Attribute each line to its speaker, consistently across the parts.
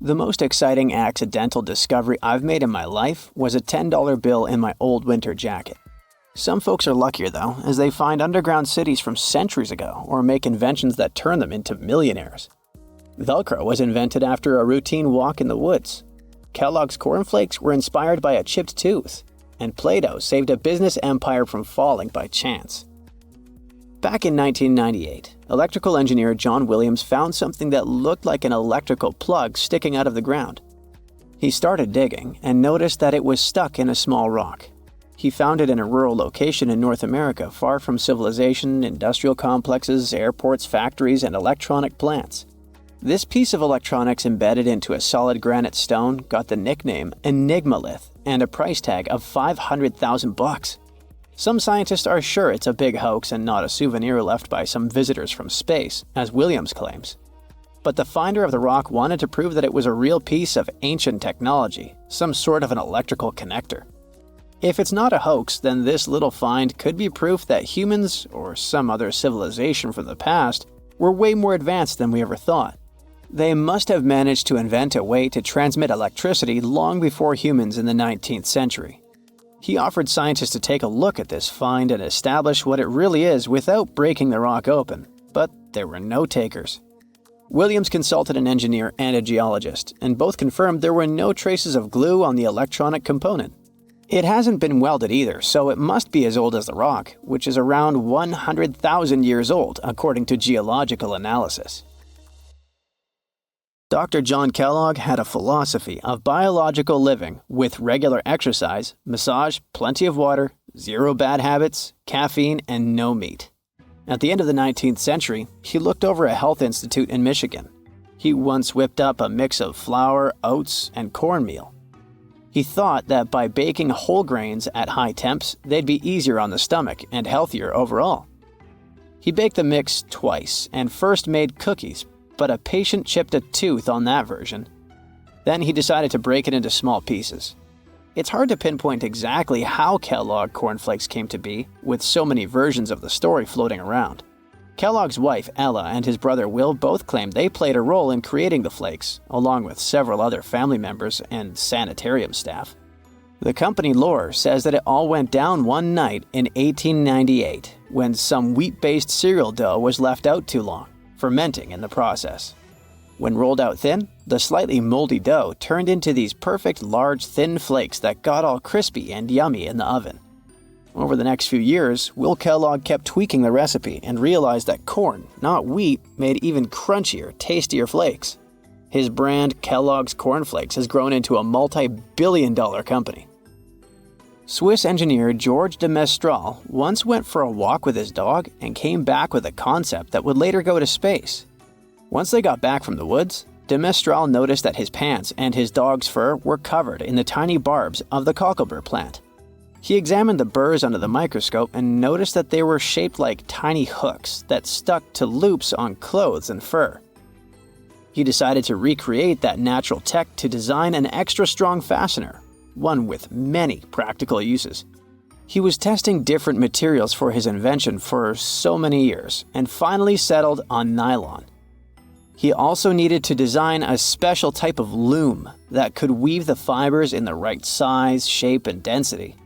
Speaker 1: The most exciting accidental discovery I've made in my life was a $10 bill in my old winter jacket. Some folks are luckier though, as they find underground cities from centuries ago or make inventions that turn them into millionaires. Velcro was invented after a routine walk in the woods. Kellogg's cornflakes were inspired by a chipped tooth, and Play-Doh saved a business empire from falling by chance. Back in 1998, electrical engineer John Williams found something that looked like an electrical plug sticking out of the ground. He started digging and noticed that it was stuck in a small rock. He found it in a rural location in North America, far from civilization, industrial complexes, airports, factories, and electronic plants. This piece of electronics embedded into a solid granite stone got the nickname Enigmalith and a price tag of $500,000. Some scientists are sure it's a big hoax and not a souvenir left by some visitors from space, as Williams claims. But the finder of the rock wanted to prove that it was a real piece of ancient technology, some sort of an electrical connector. If it's not a hoax, then this little find could be proof that humans, or some other civilization from the past, were way more advanced than we ever thought. They must have managed to invent a way to transmit electricity long before humans in the 19th century. He offered scientists to take a look at this find and establish what it really is without breaking the rock open, but there were no takers. Williams consulted an engineer and a geologist, and both confirmed there were no traces of glue on the electronic component. It hasn't been welded either, so it must be as old as the rock, which is around 100,000 years old, according to geological analysis. Dr. John Kellogg had a philosophy of biological living with regular exercise, massage, plenty of water, zero bad habits, caffeine, and no meat. At the end of the 19th century, he looked over a health institute in Michigan. He once whipped up a mix of flour, oats, and cornmeal. He thought that by baking whole grains at high temps, they'd be easier on the stomach and healthier overall. He baked the mix twice and first made cookies, but a patient chipped a tooth on that version. Then he decided to break it into small pieces. It's hard to pinpoint exactly how Kellogg cornflakes came to be, with so many versions of the story floating around. Kellogg's wife, Ella, and his brother Will both claim they played a role in creating the flakes, along with several other family members and sanitarium staff. The company lore says that it all went down one night in 1898, when some wheat-based cereal dough was left out too long, fermenting in the process. When rolled out thin, the slightly moldy dough turned into these perfect large thin flakes that got all crispy and yummy in the oven. Over the next few years, Will Kellogg kept tweaking the recipe and realized that corn, not wheat, made even crunchier, tastier flakes. His brand, Kellogg's Corn Flakes, has grown into a multi-billion-dollar company. Swiss engineer George de Mestral once went for a walk with his dog and came back with a concept that would later go to space. Once they got back from the woods, de Mestral noticed that his pants and his dog's fur were covered in the tiny barbs of the cocklebur plant. He examined the burrs under the microscope and noticed that they were shaped like tiny hooks that stuck to loops on clothes and fur. He decided to recreate that natural tech to design an extra strong fastener, one with many practical uses. He was testing different materials for his invention for so many years and finally settled on nylon. He also needed to design a special type of loom that could weave the fibers in the right size, shape, and density.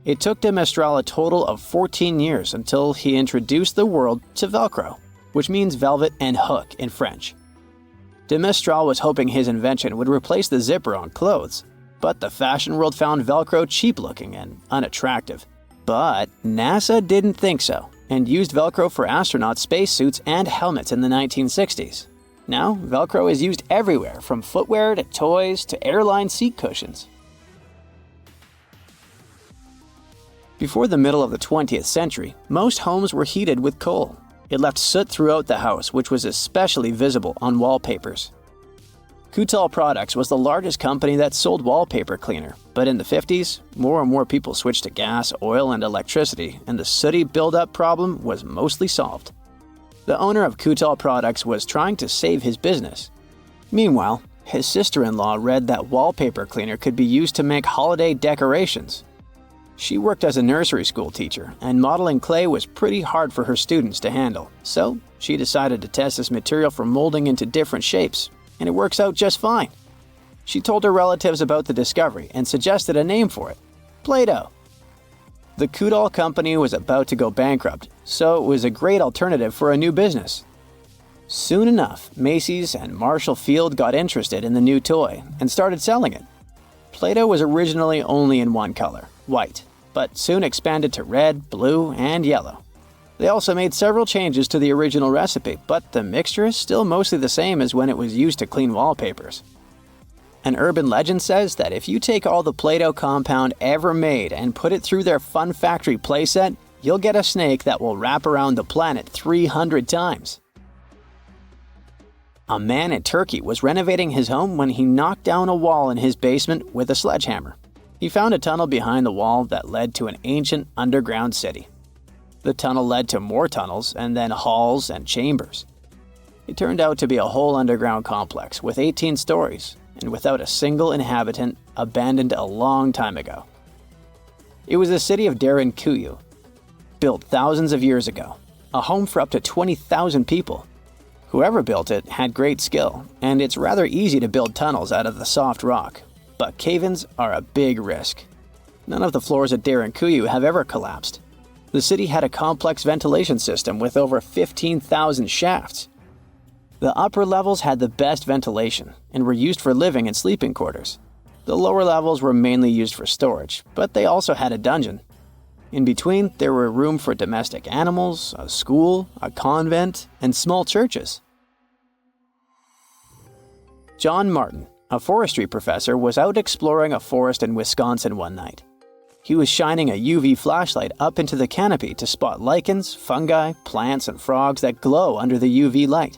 Speaker 1: It took de Mestral a total of 14 years until he introduced the world to Velcro, which means velvet and hook in French. De Mestral was hoping his invention would replace the zipper on clothes, but the fashion world found Velcro cheap-looking and unattractive. But NASA didn't think so, and used Velcro for astronaut spacesuits and helmets in the 1960s. Now, Velcro is used everywhere, from footwear to toys to airline seat cushions. Before the middle of the 20th century, most homes were heated with coal. It left soot throughout the house, which was especially visible on wallpapers. Kutal Products was the largest company that sold wallpaper cleaner, but in the 50s, more and more people switched to gas, oil, and electricity, and the sooty buildup problem was mostly solved. The owner of Kutal Products was trying to save his business. Meanwhile, his sister-in-law read that wallpaper cleaner could be used to make holiday decorations. She worked as a nursery school teacher, and modeling clay was pretty hard for her students to handle, so she decided to test this material for molding into different shapes, and it works out just fine. She told her relatives about the discovery and suggested a name for it: Play-Doh. The Kudal company was about to go bankrupt, so it was a great alternative for a new business. Soon enough, Macy's and Marshall Field got interested in the new toy and started selling it. Play-Doh was originally only in one color, white, but soon expanded to red, blue, and yellow. They also made several changes to the original recipe, but the mixture is still mostly the same as when it was used to clean wallpapers. An urban legend says that if you take all the Play-Doh compound ever made and put it through their Fun Factory playset, you'll get a snake that will wrap around the planet 300 times. A man in Turkey was renovating his home when he knocked down a wall in his basement with a sledgehammer. He found a tunnel behind the wall that led to an ancient underground city. The tunnel led to more tunnels and then halls and chambers. It turned out to be a whole underground complex with 18 stories and without a single inhabitant, abandoned a long time ago. It was the city of Derinkuyu, built thousands of years ago, a home for up to 20,000 people. Whoever built it had great skill, and it's rather easy to build tunnels out of the soft rock, but cave-ins are a big risk. None of the floors at Derinkuyu have ever collapsed. The city had a complex ventilation system with over 15,000 shafts. The upper levels had the best ventilation and were used for living and sleeping quarters. The lower levels were mainly used for storage, but they also had a dungeon. In between, there were room for domestic animals, a school, a convent, and small churches. John Martin, a forestry professor, was out exploring a forest in Wisconsin one night. He was shining a UV flashlight up into the canopy to spot lichens, fungi, plants, and frogs that glow under the UV light.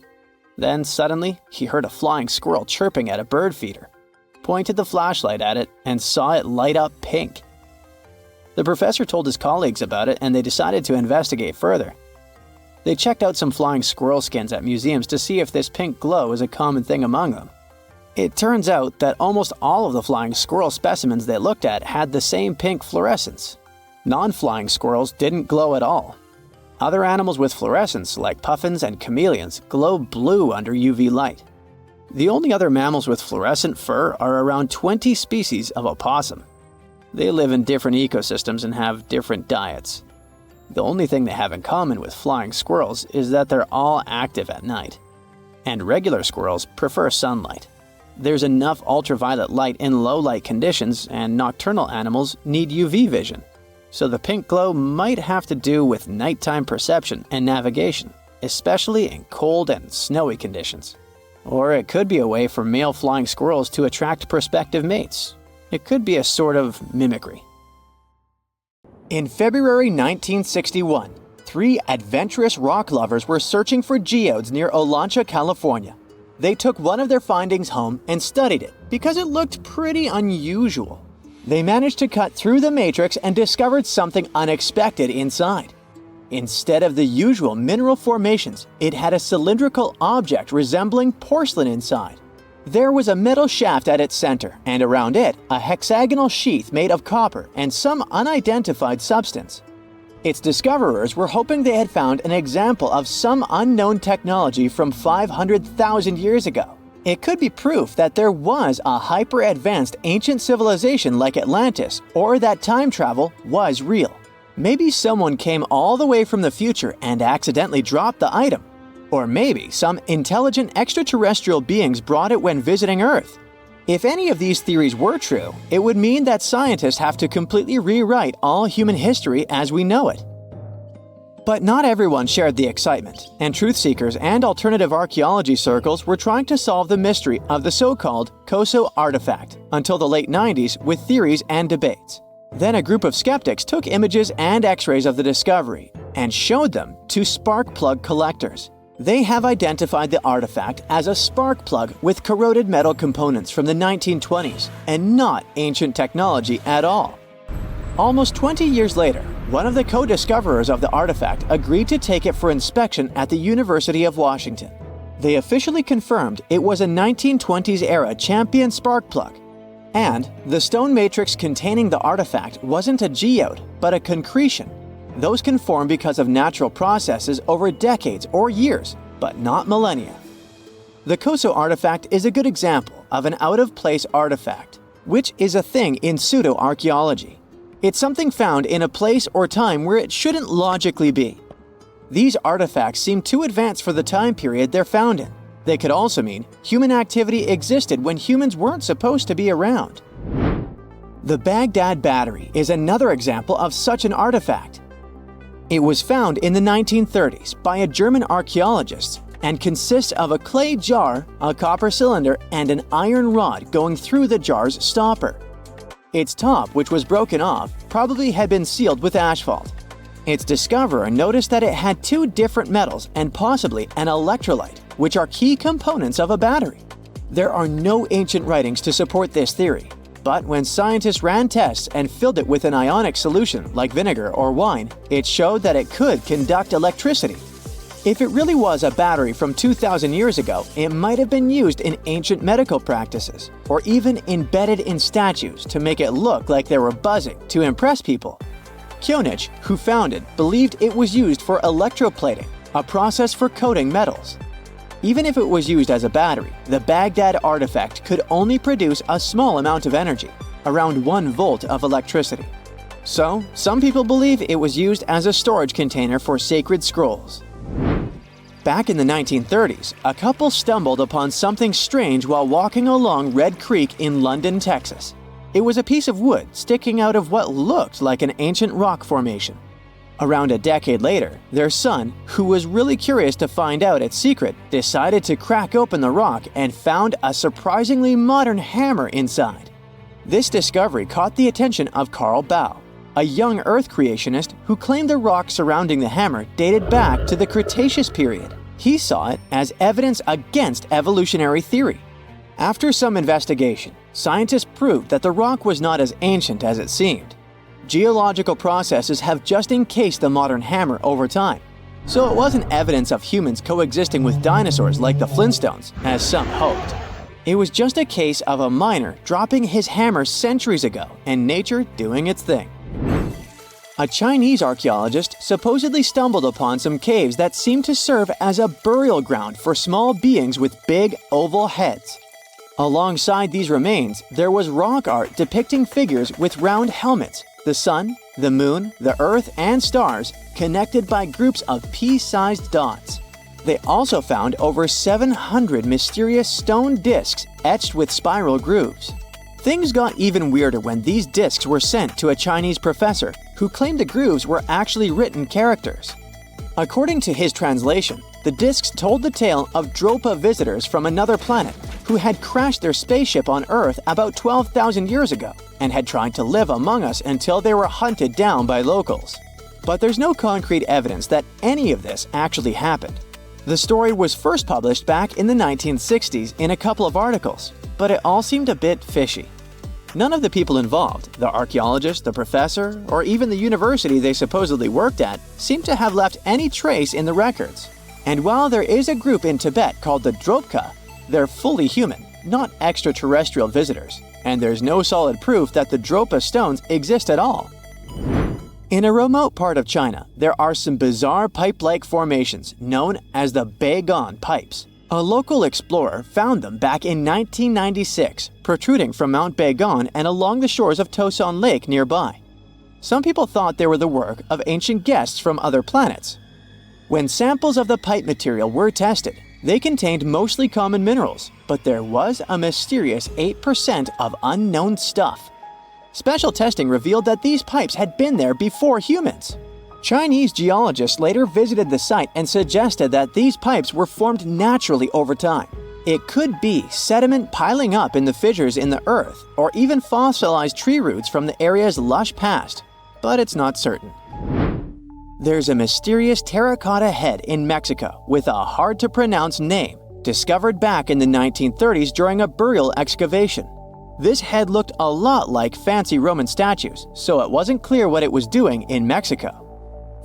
Speaker 1: Then, suddenly, he heard a flying squirrel chirping at a bird feeder, pointed the flashlight at it, and saw it light up pink. The professor told his colleagues about it, and they decided to investigate further. They checked out some flying squirrel skins at museums to see if this pink glow is a common thing among them. It turns out that almost all of the flying squirrel specimens they looked at had the same pink fluorescence. Non-flying squirrels didn't glow at all. Other animals with fluorescence, like puffins and chameleons, glow blue under UV light. The only other mammals with fluorescent fur are around 20 species of opossum. They live in different ecosystems and have different diets. The only thing they have in common with flying squirrels is that they're all active at night. And regular squirrels prefer sunlight. There's enough ultraviolet light in low-light conditions, and nocturnal animals need UV vision. So the pink glow might have to do with nighttime perception and navigation, especially in cold and snowy conditions. Or it could be a way for male flying squirrels to attract prospective mates. It could be a sort of mimicry. In February 1961, 3 adventurous rock lovers were searching for geodes near Olancha, California. They took one of their findings home and studied it because it looked pretty unusual. They managed to cut through the matrix and discovered something unexpected inside. Instead of the usual mineral formations, it had a cylindrical object resembling porcelain inside. There was a metal shaft at its center, and around it, a hexagonal sheath made of copper and some unidentified substance. Its discoverers were hoping they had found an example of some unknown technology from 500,000 years ago. It could be proof that there was a hyper-advanced ancient civilization like Atlantis, or that time travel was real. Maybe someone came all the way from the future and accidentally dropped the item. Or maybe some intelligent extraterrestrial beings brought it when visiting Earth. If any of these theories were true, it would mean that scientists have to completely rewrite all human history as we know it. But not everyone shared the excitement, and truth seekers and alternative archaeology circles were trying to solve the mystery of the so-called Koso artifact until the late 90s with theories and debates. Then a group of skeptics took images and x-rays of the discovery and showed them to spark plug collectors. They have identified the artifact as a spark plug with corroded metal components from the 1920s and not ancient technology at all. Almost 20 years later, one of the co-discoverers of the artifact agreed to take it for inspection at the University of Washington. They officially confirmed it was a 1920s-era champion spark plug. And the stone matrix containing the artifact wasn't a geode, but a concretion. Those can form because of natural processes over decades or years, but not millennia. The Koso artifact is a good example of an out-of-place artifact, which is a thing in pseudo-archaeology. It's something found in a place or time where it shouldn't logically be. These artifacts seem too advanced for the time period they're found in. They could also mean human activity existed when humans weren't supposed to be around. The Baghdad Battery is another example of such an artifact. It was found in the 1930s by a German archaeologist and consists of a clay jar, a copper cylinder, and an iron rod going through the jar's stopper. Its top, which was broken off, probably had been sealed with asphalt. Its discoverer noticed that it had two different metals and possibly an electrolyte, which are key components of a battery. There are no ancient writings to support this theory, but when scientists ran tests and filled it with an ionic solution like vinegar or wine, it showed that it could conduct electricity. If it really was a battery from 2,000 years ago, it might have been used in ancient medical practices, or even embedded in statues to make it look like they were buzzing to impress people. Kionich, who found it, believed it was used for electroplating, a process for coating metals. Even if it was used as a battery, the Baghdad artifact could only produce a small amount of energy, around 1 volt of electricity. So, some people believe it was used as a storage container for sacred scrolls. Back in the 1930s, a couple stumbled upon something strange while walking along Red Creek in London, Texas. It was a piece of wood sticking out of what looked like an ancient rock formation. Around a decade later, their son, who was really curious to find out its secret, decided to crack open the rock and found a surprisingly modern hammer inside. This discovery caught the attention of Carl Baugh, a young Earth creationist who claimed the rock surrounding the hammer dated back to the Cretaceous period. He saw it as evidence against evolutionary theory. After some investigation, scientists proved that the rock was not as ancient as it seemed. Geological processes have just encased the modern hammer over time, so it wasn't evidence of humans coexisting with dinosaurs like the Flintstones, as some hoped. It was just a case of a miner dropping his hammer centuries ago and nature doing its thing. A Chinese archaeologist supposedly stumbled upon some caves that seemed to serve as a burial ground for small beings with big, oval heads. Alongside these remains, there was rock art depicting figures with round helmets, the sun, the moon, the earth, and stars connected by groups of pea-sized dots. They also found over 700 mysterious stone discs etched with spiral grooves. Things got even weirder when these discs were sent to a Chinese professor who claimed the grooves were actually written characters. According to his translation, the discs told the tale of Dropa visitors from another planet who had crashed their spaceship on Earth about 12,000 years ago and had tried to live among us until they were hunted down by locals. But there's no concrete evidence that any of this actually happened. The story was first published back in the 1960s in a couple of articles, but it all seemed a bit fishy. None of the people involved, the archaeologist, the professor, or even the university they supposedly worked at, seemed to have left any trace in the records. And while there is a group in Tibet called the Dropka, they're fully human, not extraterrestrial visitors, and there's no solid proof that the Dropa stones exist at all. In a remote part of China, there are some bizarre pipe-like formations known as the Beigan pipes. A local explorer found them back in 1996, protruding from Mount Beigan and along the shores of Tosan Lake nearby. Some people thought they were the work of ancient guests from other planets. When samples of the pipe material were tested, they contained mostly common minerals, but there was a mysterious 8% of unknown stuff. Special testing revealed that these pipes had been there before humans. Chinese geologists later visited the site and suggested that these pipes were formed naturally over time. It could be sediment piling up in the fissures in the earth, or even fossilized tree roots from the area's lush past, but it's not certain. There's a mysterious terracotta head in Mexico with a hard-to-pronounce name, discovered back in the 1930s during a burial excavation. This head looked a lot like fancy Roman statues, so it wasn't clear what it was doing in Mexico.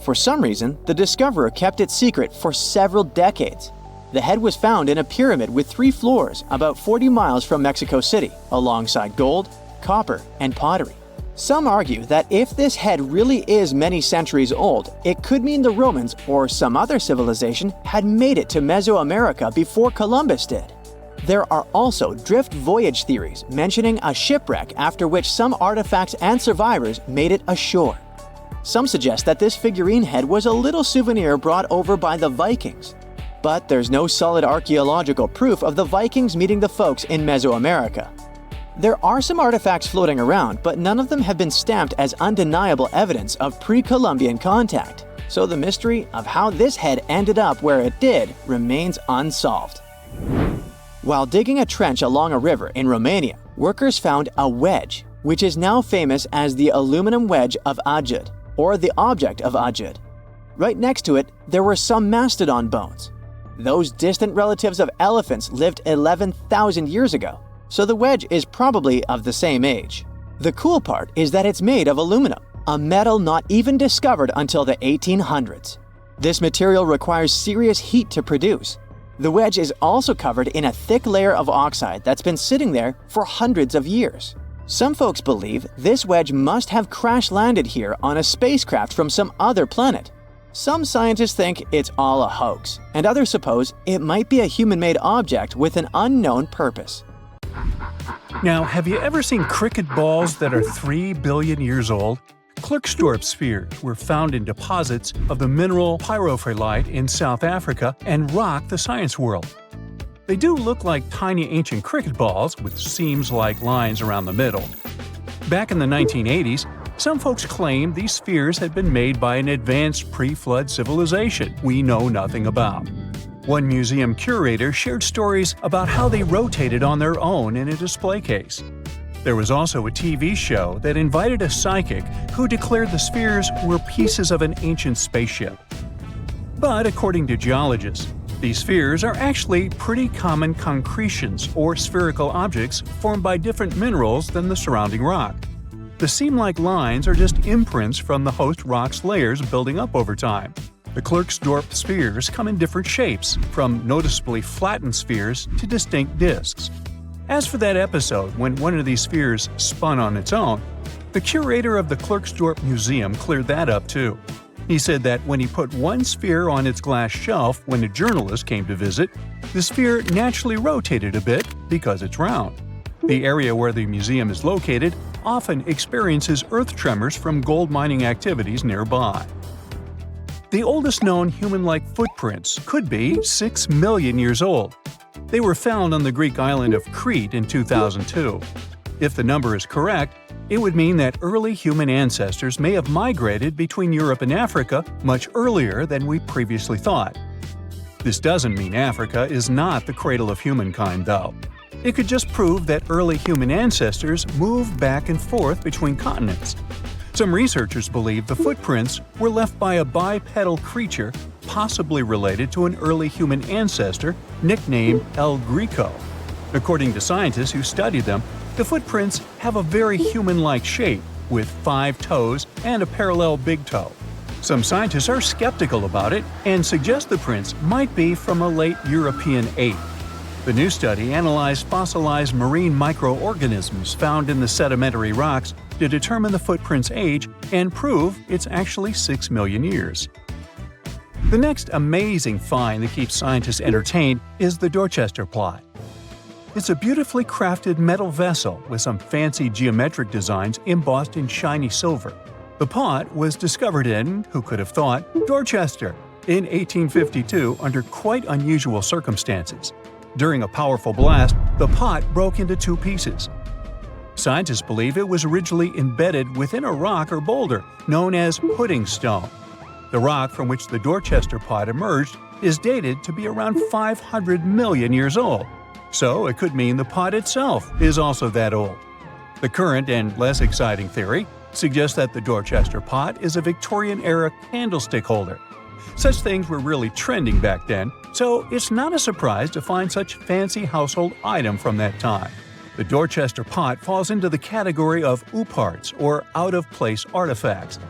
Speaker 1: For some reason, the discoverer kept it secret for several decades. The head was found in a pyramid with 3 floors about 40 miles from Mexico City, alongside gold, copper, and pottery. Some argue that if this head really is many centuries old, it could mean the Romans or some other civilization had made it to Mesoamerica before Columbus did. There are also drift voyage theories mentioning a shipwreck after which some artifacts and survivors made it ashore. Some suggest that this figurine head was a little souvenir brought over by the Vikings. But there's no solid archaeological proof of the Vikings meeting the folks in Mesoamerica. There are some artifacts floating around, but none of them have been stamped as undeniable evidence of pre-Columbian contact. So the mystery of how this head ended up where it did remains unsolved. While digging a trench along a river in Romania, workers found a wedge, which is now famous as the aluminum wedge of Ajud, or the object of Ajud. Right next to it, there were some mastodon bones. Those distant relatives of elephants lived 11,000 years ago, so the wedge is probably of the same age. The cool part is that it's made of aluminum, a metal not even discovered until the 1800s. This material requires serious heat to produce. The wedge is also covered in a thick layer of oxide that's been sitting there for hundreds of years. Some folks believe this wedge must have crash-landed here on a spacecraft from some other planet. Some scientists think it's all a hoax, and others suppose it might be a human-made object with an unknown purpose.
Speaker 2: Now, have you ever seen cricket balls that are 3 billion years old? Klerksdorp spheres were found in deposits of the mineral pyrophyllite in South Africa and rocked the science world. They do look like tiny ancient cricket balls with seams-like lines around the middle. Back in the 1980s, some folks claimed these spheres had been made by an advanced pre-flood civilization we know nothing about. One museum curator shared stories about how they rotated on their own in a display case. There was also a TV show that invited a psychic who declared the spheres were pieces of an ancient spaceship. But according to geologists, these spheres are actually pretty common concretions or spherical objects formed by different minerals than the surrounding rock. The seam-like lines are just imprints from the host rock's layers building up over time. The Klerksdorp spheres come in different shapes, from noticeably flattened spheres to distinct discs. As for that episode when one of these spheres spun on its own, the curator of the Klerksdorp Museum cleared that up too. He said that when he put one sphere on its glass shelf when a journalist came to visit, the sphere naturally rotated a bit because it's round. The area where the museum is located often experiences earth tremors from gold mining activities nearby. The oldest known human-like footprints could be 6 million years old. They were found on the Greek island of Crete in 2002. If the number is correct, it would mean that early human ancestors may have migrated between Europe and Africa much earlier than we previously thought. This doesn't mean Africa is not the cradle of humankind, though. It could just prove that early human ancestors moved back and forth between continents. Some researchers believe the footprints were left by a bipedal creature possibly related to an early human ancestor nicknamed El Greco. According to scientists who studied them, the footprints have a very human-like shape, with 5 toes and a parallel big toe. Some scientists are skeptical about it and suggest the prints might be from a late European ape. The new study analyzed fossilized marine microorganisms found in the sedimentary rocks to determine the footprint's age and prove it's actually 6 million years. The next amazing find that keeps scientists entertained is the Dorchester plot. It's a beautifully crafted metal vessel with some fancy geometric designs embossed in shiny silver. The pot was discovered in, who could have thought, Dorchester in 1852 under quite unusual circumstances. During a powerful blast, the pot broke into 2 pieces. Scientists believe it was originally embedded within a rock or boulder known as pudding stone. The rock from which the Dorchester pot emerged is dated to be around 500 million years old, so it could mean the pot itself is also that old. The current and less exciting theory suggests that the Dorchester pot is a Victorian-era candlestick holder. Such things were really trending back then, so it's not a surprise to find such fancy household item from that time. The Dorchester pot falls into the category of ooparts, or out-of-place artifacts.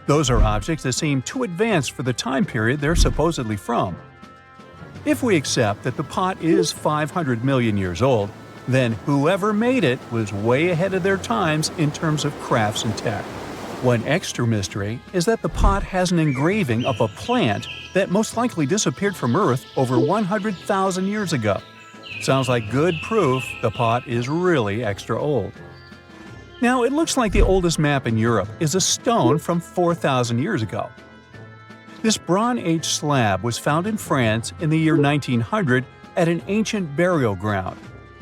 Speaker 2: Those are objects that seem too advanced for the time period they're supposedly from. If we accept that the pot is 500 million years old, then whoever made it was way ahead of their times in terms of crafts and tech. One extra mystery is that the pot has an engraving of a plant that most likely disappeared from Earth over 100,000 years ago. Sounds like good proof the pot is really extra old. Now, it looks like the oldest map in Europe is a stone from 4,000 years ago. This Bronze Age slab was found in France in the year 1900 at an ancient burial ground.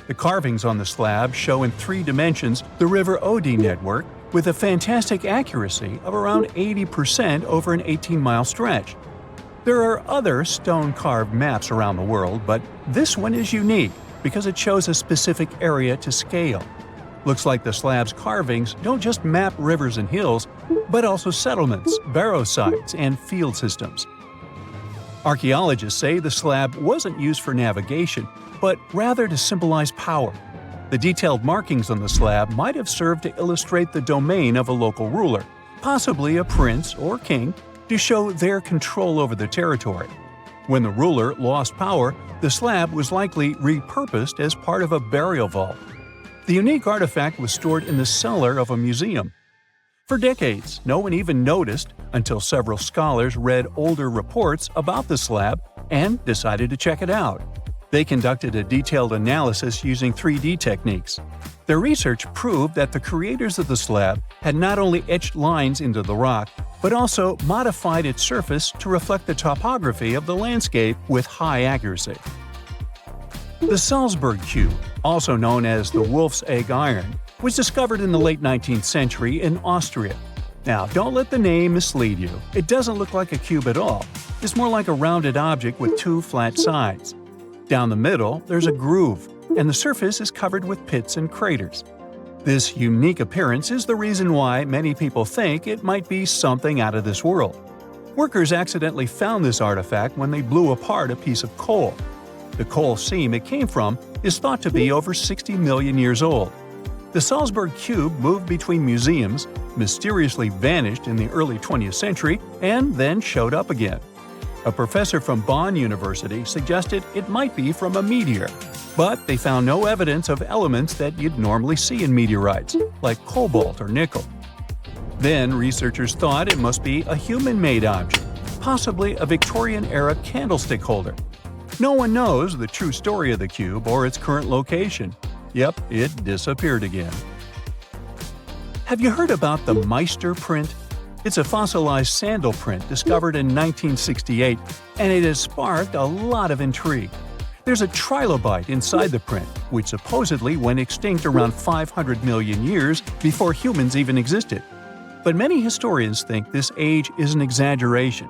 Speaker 2: The carvings on the slab show in 3 dimensions the River Odde network with a fantastic accuracy of around 80% over an 18-mile stretch. There are other stone-carved maps around the world, but this one is unique because it shows a specific area to scale. Looks like the slab's carvings don't just map rivers and hills, but also settlements, barrow sites, and field systems. Archaeologists say the slab wasn't used for navigation, but rather to symbolize power. The detailed markings on the slab might have served to illustrate the domain of a local ruler, possibly a prince or king, to show their control over the territory. When the ruler lost power, the slab was likely repurposed as part of a burial vault. The unique artifact was stored in the cellar of a museum. For decades, no one even noticed until several scholars read older reports about the slab and decided to check it out. They conducted a detailed analysis using 3D techniques. Their research proved that the creators of the slab had not only etched lines into the rock, but also modified its surface to reflect the topography of the landscape with high accuracy. The Salzburg cube, also known as the Wolf's Egg iron, was discovered in the late 19th century in Austria. Now, don't let the name mislead you. It doesn't look like a cube at all. It's more like a rounded object with 2 flat sides. Down the middle, there's a groove, and the surface is covered with pits and craters. This unique appearance is the reason why many people think it might be something out of this world. Workers accidentally found this artifact when they blew apart a piece of coal. The coal seam it came from is thought to be over 60 million years old. The Salzburg cube moved between museums, mysteriously vanished in the early 20th century, and then showed up again. A professor from Bonn University suggested it might be from a meteor, but they found no evidence of elements that you'd normally see in meteorites, like cobalt or nickel. Then researchers thought it must be a human-made object, possibly a Victorian-era candlestick holder. No one knows the true story of the cube or its current location. Yep, it disappeared again. Have you heard about the Meister print? It's a fossilized sandal print discovered in 1968, and it has sparked a lot of intrigue. There's a trilobite inside the print, which supposedly went extinct around 500 million years before humans even existed. But many historians think this age is an exaggeration.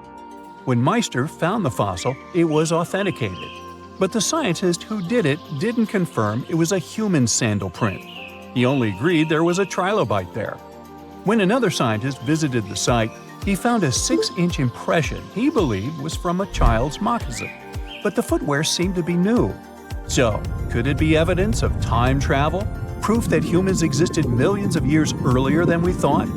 Speaker 2: When Meister found the fossil, it was authenticated. But the scientist who did it didn't confirm it was a human sandal print. He only agreed there was a trilobite there. When another scientist visited the site, he found a 6-inch impression he believed was from a child's moccasin. But the footwear seemed to be new. So, could it be evidence of time travel? Proof that humans existed millions of years earlier than we thought?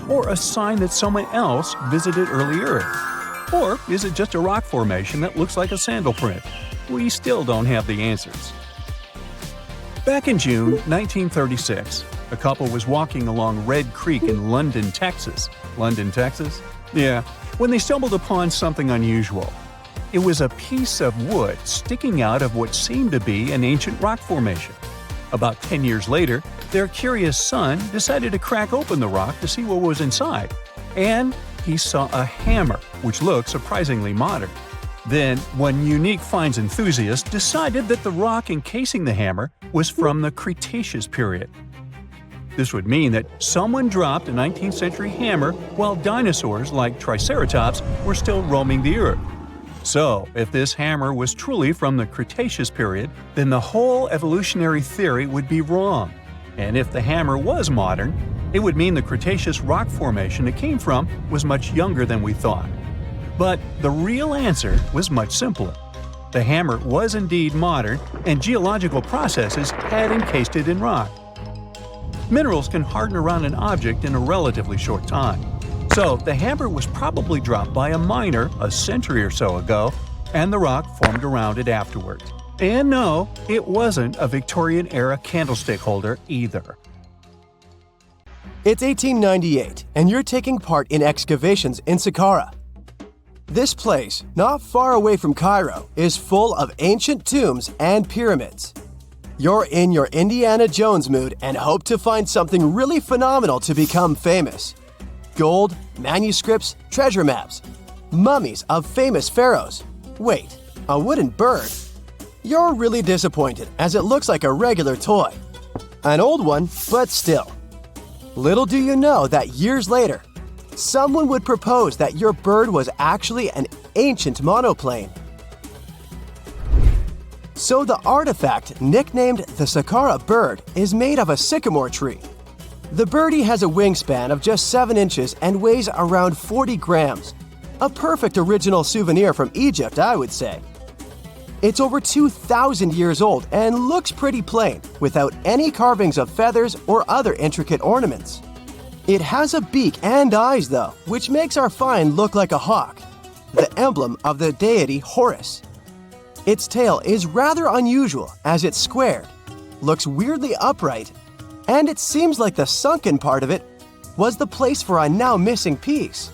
Speaker 2: Or a sign that someone else visited early Earth? Or is it just a rock formation that looks like a sandal print? We still don't have the answers. Back in June 1936, a couple was walking along Red Creek in London, Texas. London, Texas? Yeah, when they stumbled upon something unusual. It was a piece of wood sticking out of what seemed to be an ancient rock formation. About 10 years later, their curious son decided to crack open the rock to see what was inside. And he saw a hammer, which looked surprisingly modern. Then, one unique finds enthusiast decided that the rock encasing the hammer was from the Cretaceous period. This would mean that someone dropped a 19th century hammer while dinosaurs like Triceratops were still roaming the earth. So, if this hammer was truly from the Cretaceous period, then the whole evolutionary theory would be wrong. And if the hammer was modern, it would mean the Cretaceous rock formation it came from was much younger than we thought. But the real answer was much simpler. The hammer was indeed modern, and geological processes had encased it in rock. Minerals can harden around an object in a relatively short time. So the hammer was probably dropped by a miner a century or so ago, and the rock formed around it afterwards. And no, it wasn't a Victorian-era candlestick holder either.
Speaker 3: It's 1898, and you're taking part in excavations in Saqqara. This place, not far away from Cairo, is full of ancient tombs and pyramids. You're in your Indiana Jones mood and hope to find something really phenomenal to become famous. Gold, manuscripts, treasure maps, mummies of famous pharaohs. Wait, a wooden bird? You're really disappointed as it looks like a regular toy. An old one, but still. Little do you know that years later, someone would propose that your bird was actually an ancient monoplane. So the artifact, nicknamed the Saqqara bird, is made of a sycamore tree. The birdie has a wingspan of just 7 inches and weighs around 40 grams. A perfect original souvenir from Egypt, I would say. It's over 2,000 years old and looks pretty plain, without any carvings of feathers or other intricate ornaments. It has a beak and eyes though, which makes our find look like a hawk, the emblem of the deity Horus. Its tail is rather unusual as it's squared, looks weirdly upright, and it seems like the sunken part of it was the place for a now missing piece.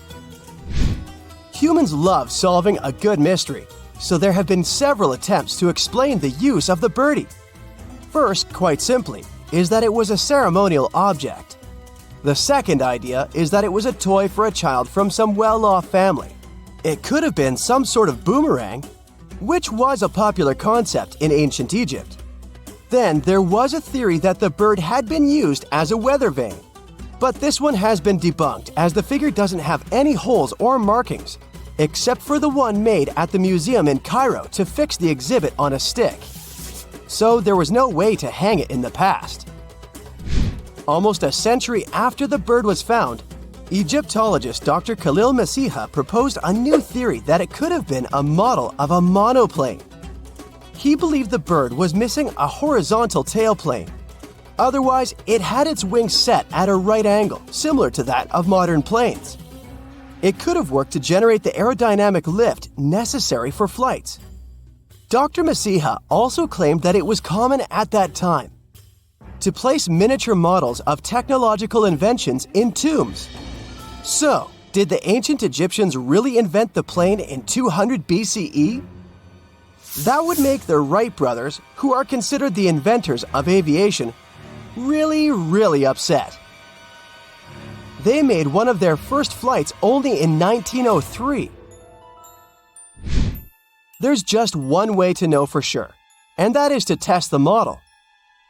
Speaker 3: Humans love solving a good mystery, so there have been several attempts to explain the use of the birdie. First, quite simply, is that it was a ceremonial object. The second idea is that it was a toy for a child from some well-off family. It could have been some sort of boomerang, which was a popular concept in ancient Egypt. Then there was a theory that the bird had been used as a weather vane. But this one has been debunked as the figure doesn't have any holes or markings, except for the one made at the museum in Cairo to fix the exhibit on a stick. So there was no way to hang it in the past. Almost a century after the bird was found, Egyptologist Dr. Khalil Masiha proposed a new theory that it could have been a model of a monoplane. He believed the bird was missing a horizontal tailplane. Otherwise, it had its wings set at a right angle, similar to that of modern planes. It could have worked to generate the aerodynamic lift necessary for flights. Dr. Masiha also claimed that it was common at that time to place miniature models of technological inventions in tombs. So, did the ancient Egyptians really invent the plane in 200 BCE? That would make the Wright brothers, who are considered the inventors of aviation, really upset. They made one of their first flights only in 1903. There's just one way to know for sure, and that is to test the model.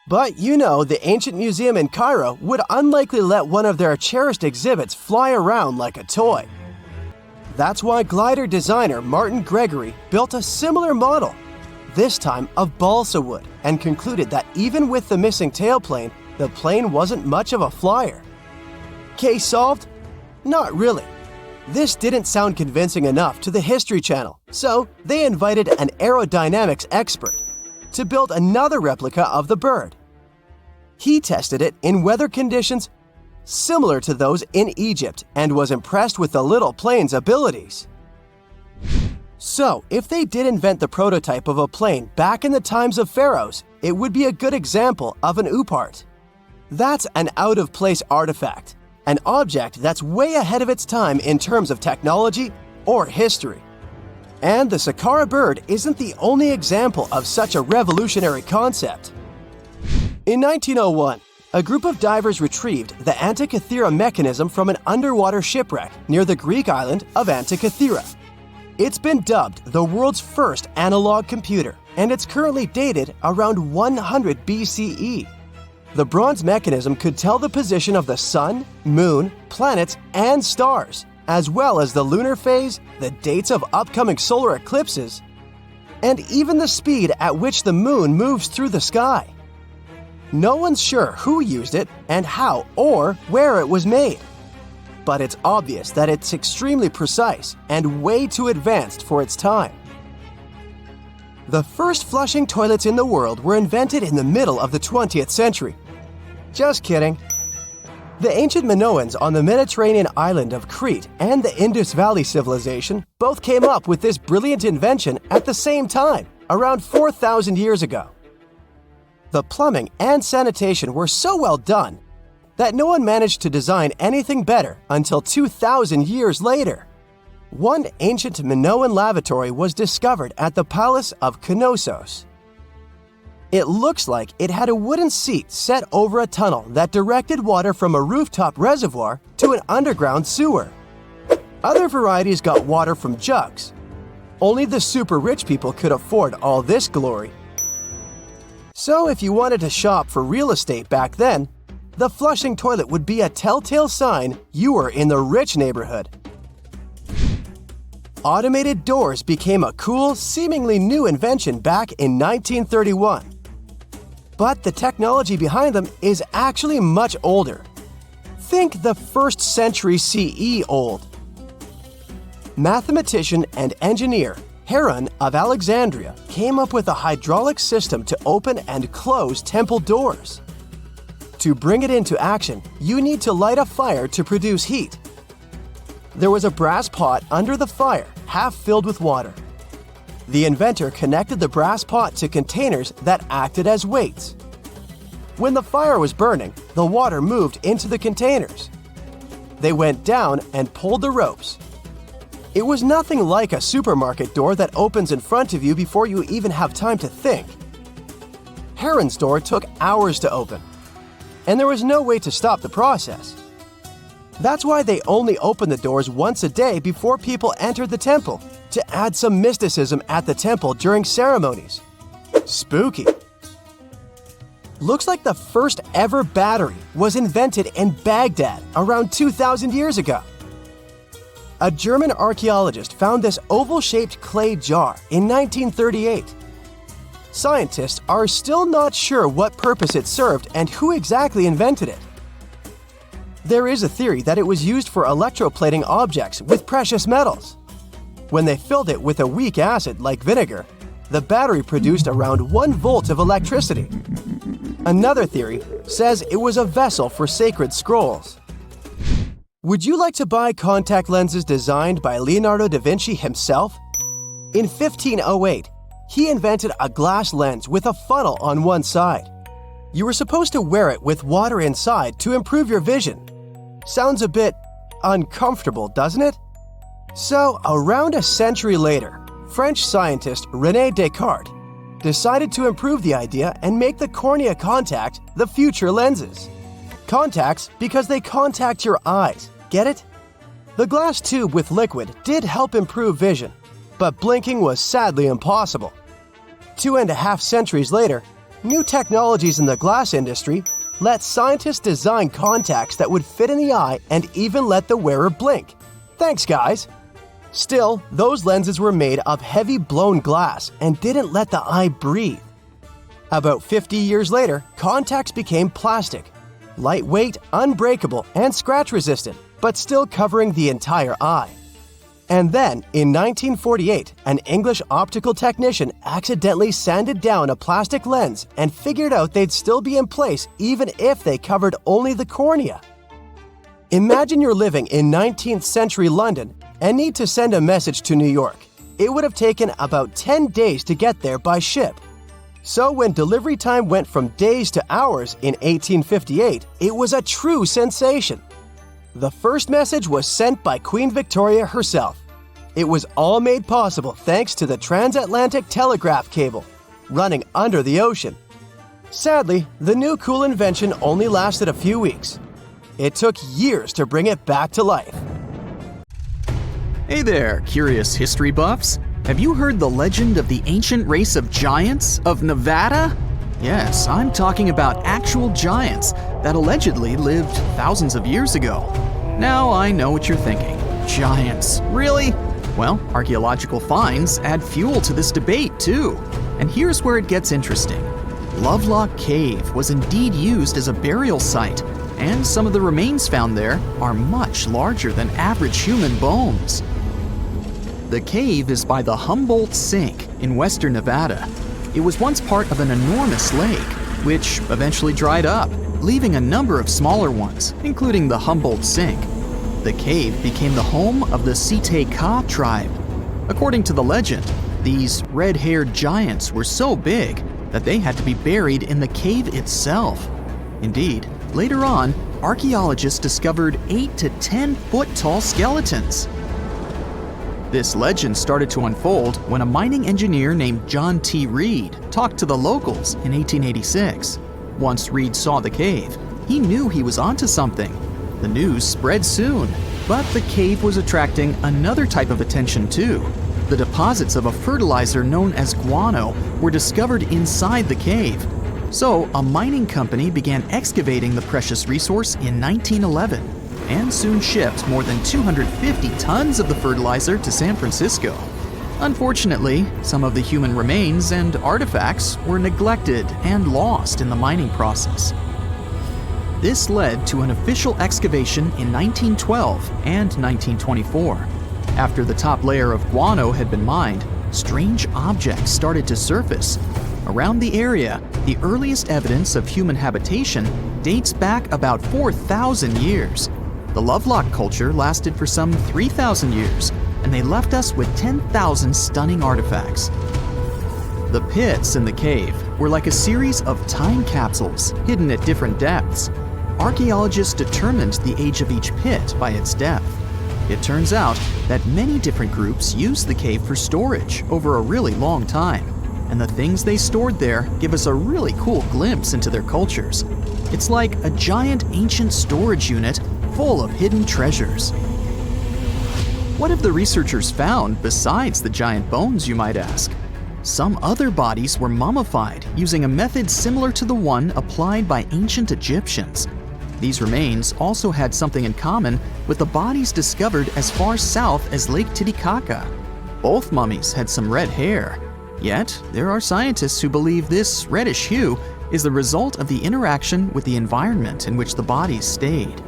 Speaker 3: But you know, the ancient museum in Cairo would unlikely let one of their cherished exhibits fly around like a toy. That's why glider designer Martin Gregory built a similar model, this time of balsa wood, and concluded that even with the missing tailplane, the plane wasn't much of a flyer. Case solved? Not really. This didn't sound convincing enough to the History Channel, so they invited an aerodynamics expert to build another replica of the bird. He tested it in weather conditions similar to those in Egypt and was impressed with the little plane's abilities. So, if they did invent the prototype of a plane back in the times of pharaohs, it would be a good example of an oupart. That's an out-of-place artifact, an object that's way ahead of its time in terms of technology or history. And the Saqqara bird isn't the only example of such a revolutionary concept. In 1901, a group of divers retrieved the Antikythera mechanism from an underwater shipwreck near the Greek island of Antikythera. It's been dubbed the world's first analog computer, and it's currently dated around 100 BCE. The bronze mechanism could tell the position of the sun, moon, planets, and stars, as well as the lunar phase, the dates of upcoming solar eclipses, and even the speed at which the moon moves through the sky. No one's sure who used it and how or where it was made. But it's obvious that it's extremely precise and way too advanced for its time. The first flushing toilets in the world were invented in the middle of the 20th century. Just kidding. The ancient Minoans on the Mediterranean island of Crete and the Indus Valley civilization both came up with this brilliant invention at the same time, around 4,000 years ago. The plumbing and sanitation were so well done that no one managed to design anything better until 2,000 years later. One ancient Minoan lavatory was discovered at the Palace of Knossos. It looks like it had a wooden seat set over a tunnel that directed water from a rooftop reservoir to an underground sewer. Other varieties got water from jugs. Only the super rich people could afford all this glory. So if you wanted to shop for real estate back then, the flushing toilet would be a telltale sign you were in the rich neighborhood. Automated doors became a cool, seemingly new invention back in 1931. But the technology behind them is actually much older. Think the 1st century CE old. Mathematician and engineer Heron of Alexandria came up with a hydraulic system to open and close temple doors. To bring it into action, you need to light a fire to produce heat. There was a brass pot under the fire, half filled with water. The inventor connected the brass pot to containers that acted as weights. When the fire was burning, the water moved into the containers. They went down and pulled the ropes. It was nothing like a supermarket door that opens in front of you before you even have time to think. Heron's door took hours to open, and there was no way to stop the process. That's why they only opened the doors once a day before people entered the temple, to add some mysticism at the temple during ceremonies. Spooky. Looks like the first ever battery was invented in Baghdad around 2,000 years ago. A German archaeologist found this oval-shaped clay jar in 1938. Scientists are still not sure what purpose it served and who exactly invented it. There is a theory that it was used for electroplating objects with precious metals. When they filled it with a weak acid like vinegar, the battery produced around 1 volt of electricity. Another theory says it was a vessel for sacred scrolls. Would you like to buy contact lenses designed by Leonardo da Vinci himself? In 1508, he invented a glass lens with a funnel on one side. You were supposed to wear it with water inside to improve your vision. Sounds a bit uncomfortable, doesn't it? So, around a century later, French scientist René Descartes decided to improve the idea and make the cornea contact the future lenses. Contacts because they contact your eyes, get it? The glass tube with liquid did help improve vision, but blinking was sadly impossible. 2.5 centuries later, new technologies in the glass industry let scientists design contacts that would fit in the eye and even let the wearer blink. Thanks, guys! Still, those lenses were made of heavy blown glass and didn't let the eye breathe. About 50 years later, contacts became plastic, lightweight, unbreakable, and scratch-resistant, but still covering the entire eye. And then, in 1948, an English optical technician accidentally sanded down a plastic lens and figured out they'd still be in place even if they covered only the cornea. Imagine you're living in 19th century London and need to send a message to New York. It would have taken about 10 days to get there by ship. So when delivery time went from days to hours in 1858, it was a true sensation. The first message was sent by Queen Victoria herself. It was all made possible thanks to the transatlantic telegraph cable, running under the ocean. Sadly, the new cool invention only lasted a few weeks. It took years to bring it back to life.
Speaker 4: Hey there, curious history buffs. Have you heard the legend of the ancient race of giants of Nevada? Yes, I'm talking about actual giants that allegedly lived thousands of years ago. Now I know what you're thinking. Giants, really? Well, archaeological finds add fuel to this debate too. And here's where it gets interesting. Lovelock Cave was indeed used as a burial site, and some of the remains found there are much larger than average human bones. The cave is by the Humboldt Sink in western Nevada. It was once part of an enormous lake, which eventually dried up, leaving a number of smaller ones, including the Humboldt Sink. The cave became the home of the Site-Ka tribe. According to the legend, these red-haired giants were so big that they had to be buried in the cave itself. Indeed, later on, archaeologists discovered 8 to 10 foot tall skeletons. This legend started to unfold when a mining engineer named John T. Reed talked to the locals in 1886. Once Reed saw the cave, he knew he was onto something. The news spread soon, but the cave was attracting another type of attention too. The deposits of a fertilizer known as guano were discovered inside the cave. So a mining company began excavating the precious resource in 1911 and soon shipped more than 250 tons of the fertilizer to San Francisco. Unfortunately, some of the human remains and artifacts were neglected and lost in the mining process. This led to an official excavation in 1912 and 1924. After the top layer of guano had been mined, strange objects started to surface. Around the area, the earliest evidence of human habitation dates back about 4,000 years. The Lovelock culture lasted for some 3,000 years, and they left us with 10,000 stunning artifacts. The pits in the cave were like a series of time capsules hidden at different depths. Archaeologists determined the age of each pit by its depth. It turns out that many different groups used the cave for storage over a really long time, and the things they stored there give us a really cool glimpse into their cultures. It's like a giant ancient storage unit full of hidden treasures. What have the researchers found besides the giant bones, you might ask? Some other bodies were mummified using a method similar to the one applied by ancient Egyptians. These remains also had something in common with the bodies discovered as far south as Lake Titicaca. Both mummies had some red hair, yet there are scientists who believe this reddish hue is the result of the interaction with the environment in which the bodies stayed.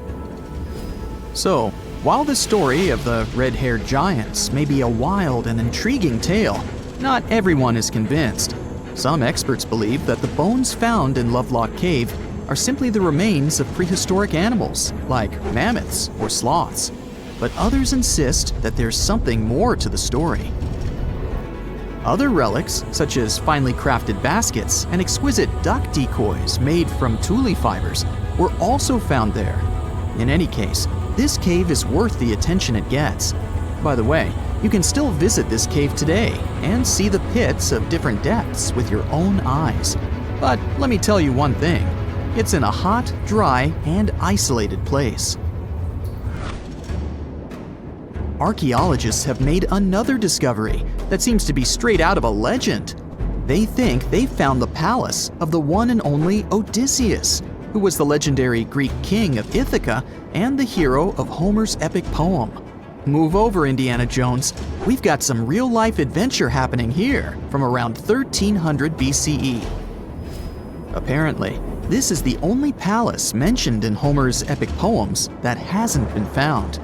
Speaker 4: So, while the story of the red-haired giants may be a wild and intriguing tale, not everyone is convinced. Some experts believe that the bones found in Lovelock Cave are simply the remains of prehistoric animals, like mammoths or sloths. But others insist that there's something more to the story. Other relics, such as finely crafted baskets and exquisite duck decoys made from tule fibers, were also found there. In any case, this cave is worth the attention it gets. By the way, you can still visit this cave today and see the pits of different depths with your own eyes. But let me tell you one thing. It's in a hot, dry, and isolated place. Archaeologists have made another discovery that seems to be straight out of a legend. They think they found the palace of the one and only Odysseus, who was the legendary Greek king of Ithaca and the hero of Homer's epic poem. Move over, Indiana Jones. We've got some real-life adventure happening here from around 1300 BCE. Apparently, this is the only palace mentioned in Homer's epic poems that hasn't been found.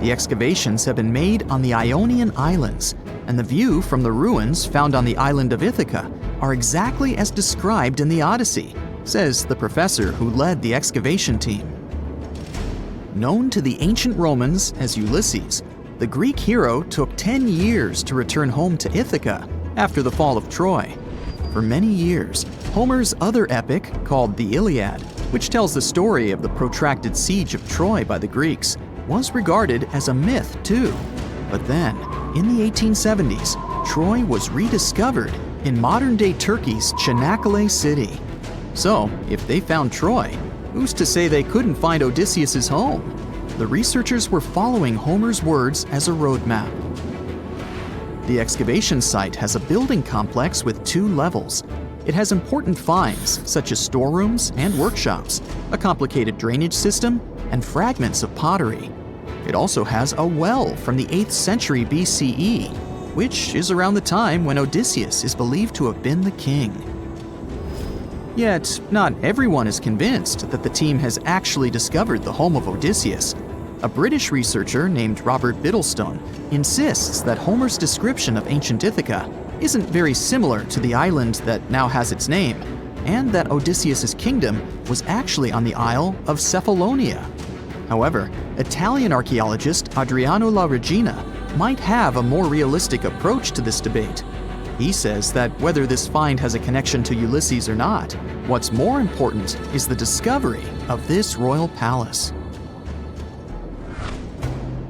Speaker 4: The excavations have been made on the Ionian Islands, and the view from the ruins found on the island of Ithaca are exactly as described in the Odyssey, says the professor who led the excavation team. Known to the ancient Romans as Ulysses, the Greek hero took 10 years to return home to Ithaca after the fall of Troy. For many years, Homer's other epic, called the Iliad, which tells the story of the protracted siege of Troy by the Greeks, was regarded as a myth too. But then, in the 1870s, Troy was rediscovered in modern-day Turkey's Çanakkale city. So, if they found Troy, who's to say they couldn't find Odysseus's home? The researchers were following Homer's words as a roadmap. The excavation site has a building complex with 2 levels. It has important finds such as storerooms and workshops, a complicated drainage system, and fragments of pottery. It also has a well from the 8th century BCE, which is around the time when Odysseus is believed to have been the king. Yet, not everyone is convinced that the team has actually discovered the home of Odysseus. A British researcher named Robert Biddlestone insists that Homer's description of ancient Ithaca isn't very similar to the island that now has its name, and that Odysseus's kingdom was actually on the Isle of Cephalonia. However, Italian archaeologist Adriano La Regina might have a more realistic approach to this debate. He says that whether this find has a connection to Ulysses or not, what's more important is the discovery of this royal palace.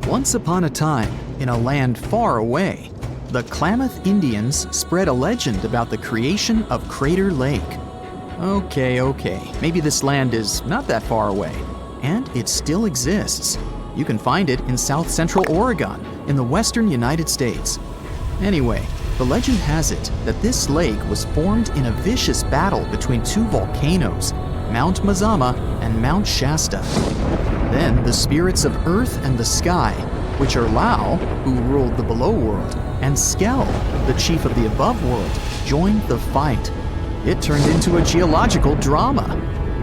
Speaker 4: Once upon a time, in a land far away, the Klamath Indians spread a legend about the creation of Crater Lake. Okay, maybe this land is not that far away, and it still exists. You can find it in south-central Oregon, in the western United States. Anyway, the legend has it that this lake was formed in a vicious battle between two volcanoes, Mount Mazama and Mount Shasta. Then the spirits of Earth and the sky, which are Lao, who ruled the below world, and Skell, the chief of the above world, joined the fight. It turned into a geological drama.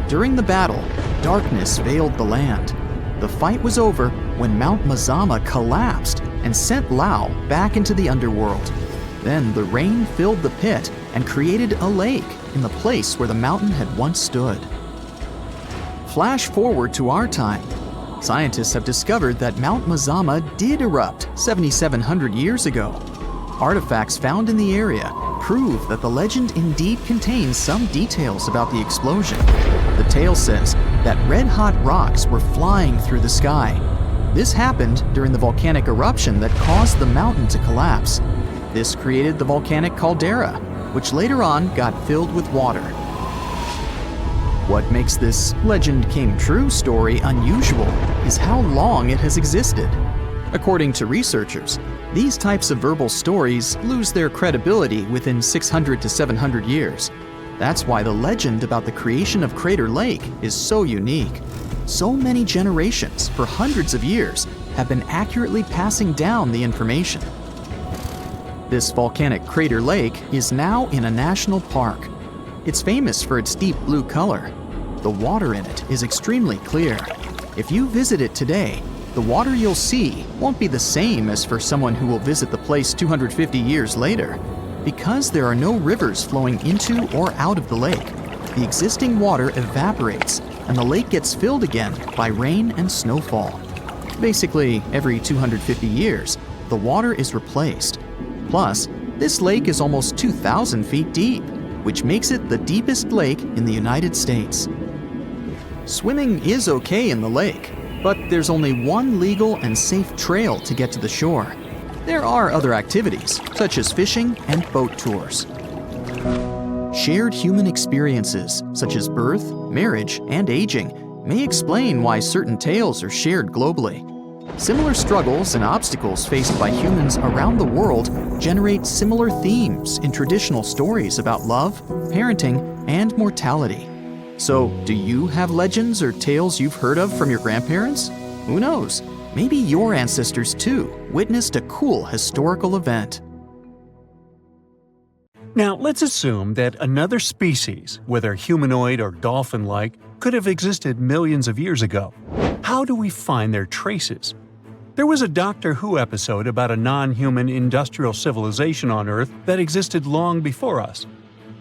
Speaker 4: During the battle, darkness veiled the land. The fight was over when Mount Mazama collapsed and sent Lao back into the underworld. Then the rain filled the pit and created a lake in the place where the mountain had once stood. Flash forward to our time. Scientists have discovered that Mount Mazama did erupt 7,700 years ago. Artifacts found in the area prove that the legend indeed contains some details about the explosion. The tale says that red-hot rocks were flying through the sky. This happened during the volcanic eruption that caused the mountain to collapse. This created the volcanic caldera, which later on got filled with water. What makes this legend came true story unusual is how long it has existed. According to researchers, these types of verbal stories lose their credibility within 600 to 700 years. That's why the legend about the creation of Crater Lake is so unique. So many generations, for hundreds of years, have been accurately passing down the information. This volcanic crater lake is now in a national park. It's famous for its deep blue color. The water in it is extremely clear. If you visit it today, the water you'll see won't be the same as for someone who will visit the place 250 years later. Because there are no rivers flowing into or out of the lake, the existing water evaporates and the lake gets filled again by rain and snowfall. Basically, every 250 years, the water is replaced. Plus, this lake is almost 2,000 feet deep, which makes it the deepest lake in the United States. Swimming is okay in the lake, but there's only one legal and safe trail to get to the shore. There are other activities, such as fishing and boat tours. Shared human experiences, such as birth, marriage, and aging, may explain why certain tales are shared globally. Similar struggles and obstacles faced by humans around the world generate similar themes in traditional stories about love, parenting, and mortality. So, do you have legends or tales you've heard of from your grandparents? Who knows? Maybe your ancestors too witnessed a cool historical event.
Speaker 2: Now, let's assume that another species, whether humanoid or dolphin-like, could have existed millions of years ago. How do we find their traces? There was a Doctor Who episode about a non-human industrial civilization on Earth that existed long before us.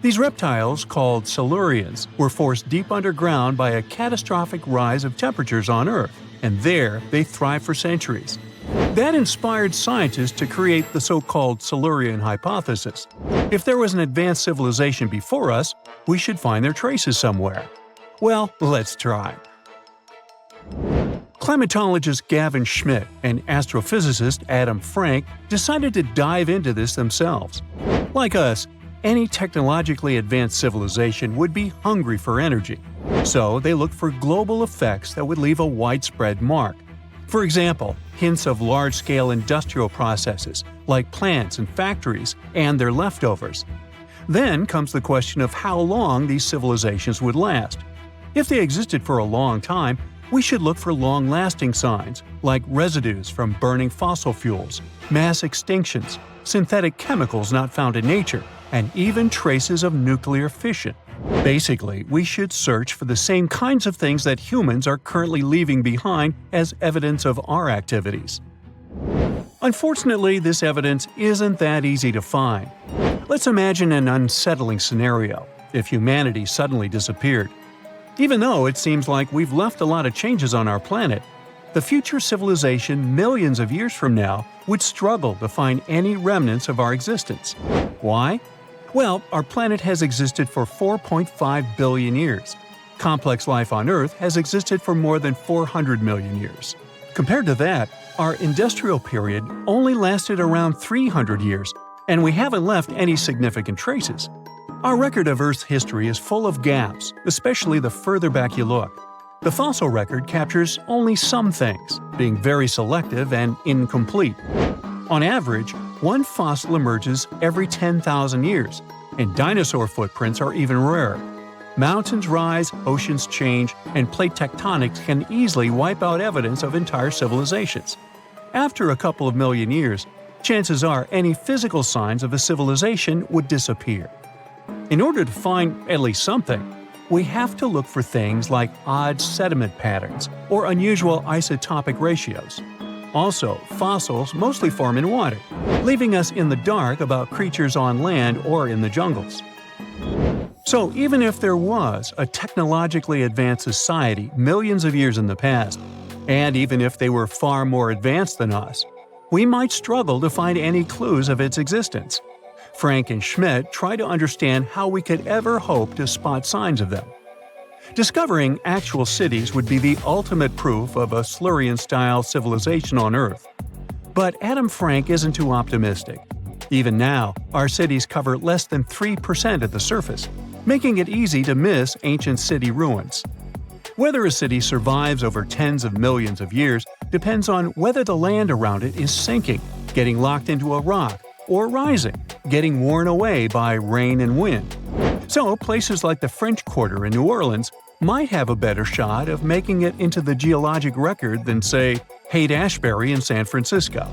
Speaker 2: These reptiles, called Silurians, were forced deep underground by a catastrophic rise of temperatures on Earth, and there they thrived for centuries. That inspired scientists to create the so-called Silurian hypothesis. If there was an advanced civilization before us, we should find their traces somewhere. Well, let's try. Climatologist Gavin Schmidt and astrophysicist Adam Frank decided to dive into this themselves. Like us, any technologically advanced civilization would be hungry for energy. So they looked for global effects that would leave a widespread mark. For example, hints of large-scale industrial processes, like plants and factories, and their leftovers. Then comes the question of how long these civilizations would last. If they existed for a long time, we should look for long-lasting signs, like residues from burning fossil fuels, mass extinctions, synthetic chemicals not found in nature, and even traces of nuclear fission. Basically, we should search for the same kinds of things that humans are currently leaving behind as evidence of our activities. Unfortunately, this evidence isn't that easy to find. Let's imagine an unsettling scenario if humanity suddenly disappeared. Even though it seems like we've left a lot of changes on our planet, the future civilization millions of years from now would struggle to find any remnants of our existence. Why? Well, our planet has existed for 4.5 billion years. Complex life on Earth has existed for more than 400 million years. Compared to that, our industrial period only lasted around 300 years, and we haven't left any significant traces. Our record of Earth's history is full of gaps, especially the further back you look. The fossil record captures only some things, being very selective and incomplete. On average, one fossil emerges every 10,000 years, and dinosaur footprints are even rarer. Mountains rise, oceans change, and plate tectonics can easily wipe out evidence of entire civilizations. After a couple of million years, chances are any physical signs of a civilization would disappear. In order to find at least something, we have to look for things like odd sediment patterns or unusual isotopic ratios. Also, fossils mostly form in water, leaving us in the dark about creatures on land or in the jungles. So even if there was a technologically advanced society millions of years in the past, and even if they were far more advanced than us, we might struggle to find any clues of its existence. Frank and Schmidt try to understand how we could ever hope to spot signs of them. Discovering actual cities would be the ultimate proof of a Silurian-style civilization on Earth. But Adam Frank isn't too optimistic. Even now, our cities cover less than 3% of the surface, making it easy to miss ancient city ruins. Whether a city survives over tens of millions of years depends on whether the land around it is sinking, getting locked into a rock, or rising, getting worn away by rain and wind. So places like the French Quarter in New Orleans might have a better shot of making it into the geologic record than, say, Haight-Ashbury in San Francisco.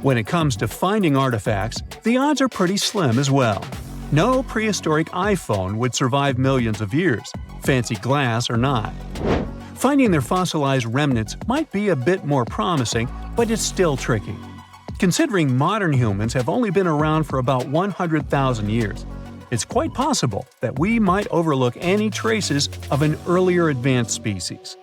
Speaker 2: When it comes to finding artifacts, the odds are pretty slim as well. No prehistoric iPhone would survive millions of years, fancy glass or not. Finding their fossilized remnants might be a bit more promising, but it's still tricky. Considering modern humans have only been around for about 100,000 years, it's quite possible that we might overlook any traces of an earlier advanced species.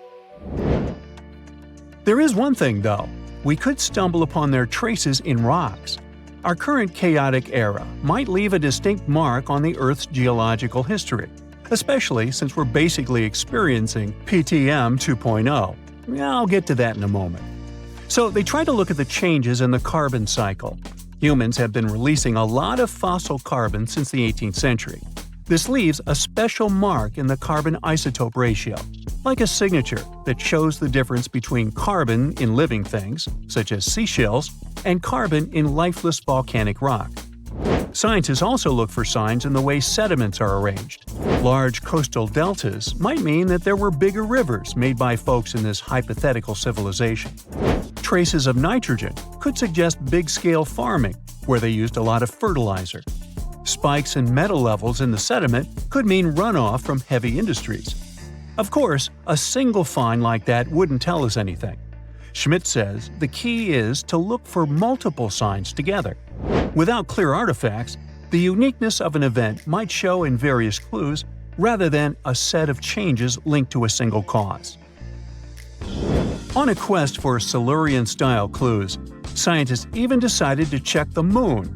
Speaker 2: There is one thing, though. We could stumble upon their traces in rocks. Our current chaotic era might leave a distinct mark on the Earth's geological history, especially since we're basically experiencing PTM 2.0. I'll get to that in a moment. So they try to look at the changes in the carbon cycle. Humans have been releasing a lot of fossil carbon since the 18th century. This leaves a special mark in the carbon isotope ratio, like a signature that shows the difference between carbon in living things, such as seashells, and carbon in lifeless volcanic rock. Scientists also look for signs in the way sediments are arranged. Large coastal deltas might mean that there were bigger rivers made by folks in this hypothetical civilization. Traces of nitrogen could suggest big-scale farming, where they used a lot of fertilizer. Spikes in metal levels in the sediment could mean runoff from heavy industries. Of course, a single find like that wouldn't tell us anything. Schmidt says the key is to look for multiple signs together. Without clear artifacts, the uniqueness of an event might show in various clues rather than a set of changes linked to a single cause. On a quest for Silurian-style clues, scientists even decided to check the Moon.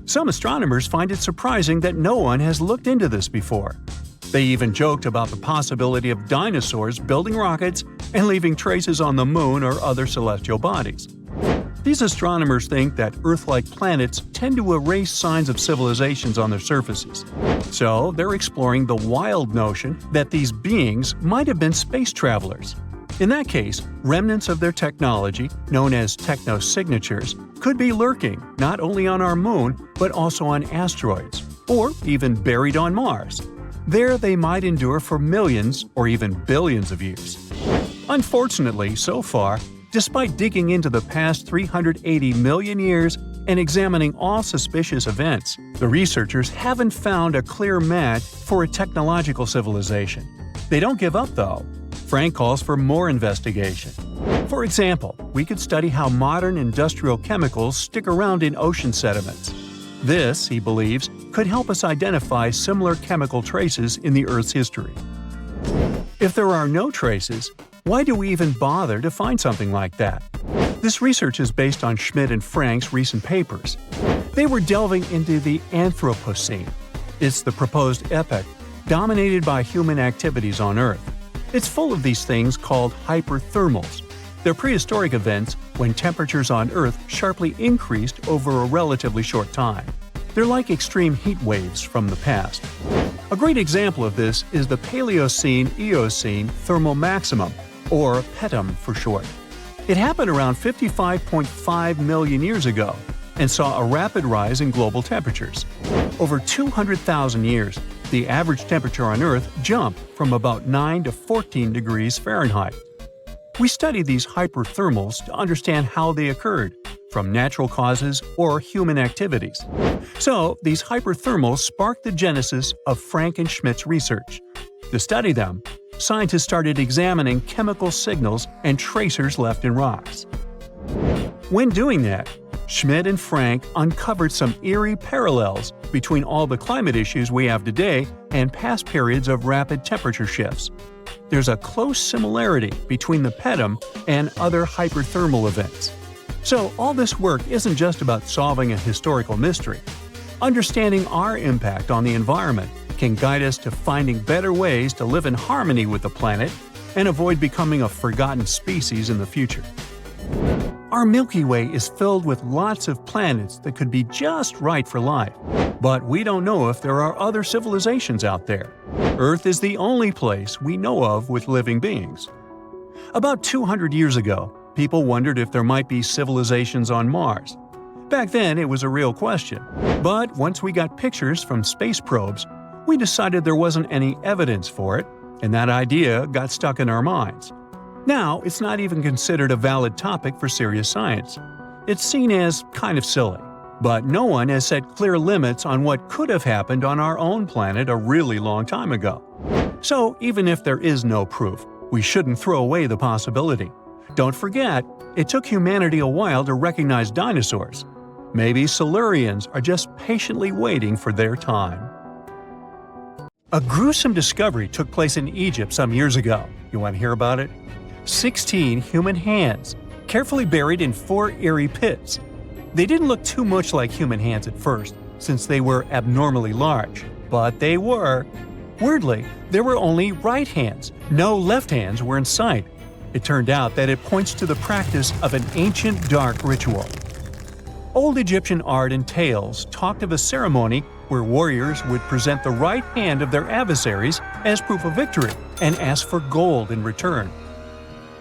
Speaker 2: Some astronomers find it surprising that no one has looked into this before. They even joked about the possibility of dinosaurs building rockets and leaving traces on the Moon or other celestial bodies. These astronomers think that Earth-like planets tend to erase signs of civilizations on their surfaces. So they're exploring the wild notion that these beings might have been space travelers. In that case, remnants of their technology, known as technosignatures, could be lurking not only on our Moon, but also on asteroids, or even buried on Mars. There they might endure for millions or even billions of years. Unfortunately, so far, despite digging into the past 380 million years and examining all suspicious events, the researchers haven't found a clear match for a technological civilization. They don't give up, though. Frank calls for more investigation. For example, we could study how modern industrial chemicals stick around in ocean sediments. This, he believes, could help us identify similar chemical traces in the Earth's history. If there are no traces, why do we even bother to find something like that? This research is based on Schmidt and Frank's recent papers. They were delving into the Anthropocene. It's the proposed epoch, dominated by human activities on Earth. It's full of these things called hyperthermals. They're prehistoric events when temperatures on Earth sharply increased over a relatively short time. They're like extreme heat waves from the past. A great example of this is the Paleocene-Eocene thermal maximum, or PETM for short. It happened around 55.5 million years ago and saw a rapid rise in global temperatures. Over 200,000 years, the average temperature on Earth jumped from about 9 to 14 degrees Fahrenheit. We study these hyperthermals to understand how they occurred, from natural causes or human activities. So, these hyperthermals sparked the genesis of Frank and Schmidt's research. To study them, scientists started examining chemical signals and tracers left in rocks. When doing that, Schmidt and Frank uncovered some eerie parallels between all the climate issues we have today and past periods of rapid temperature shifts. There's a close similarity between the PETM and other hyperthermal events. So all this work isn't just about solving a historical mystery. Understanding our impact on the environment can guide us to finding better ways to live in harmony with the planet and avoid becoming a forgotten species in the future. Our Milky Way is filled with lots of planets that could be just right for life, but we don't know if there are other civilizations out there. Earth is the only place we know of with living beings. About 200 years ago, people wondered if there might be civilizations on Mars. Back then, it was a real question. But once we got pictures from space probes, we decided there wasn't any evidence for it, and that idea got stuck in our minds. Now, it's not even considered a valid topic for serious science. It's seen as kind of silly. But no one has set clear limits on what could have happened on our own planet a really long time ago. So, even if there is no proof, we shouldn't throw away the possibility. Don't forget, it took humanity a while to recognize dinosaurs. Maybe Silurians are just patiently waiting for their time. A gruesome discovery took place in Egypt some years ago. You want to hear about it? 16 human hands, carefully buried in 4 eerie pits. They didn't look too much like human hands at first, since they were abnormally large, but they were. Weirdly, there were only right hands. No left hands were in sight. It turned out that it points to the practice of an ancient dark ritual. Old Egyptian art and tales talked of a ceremony where warriors would present the right hand of their adversaries as proof of victory and ask for gold in return.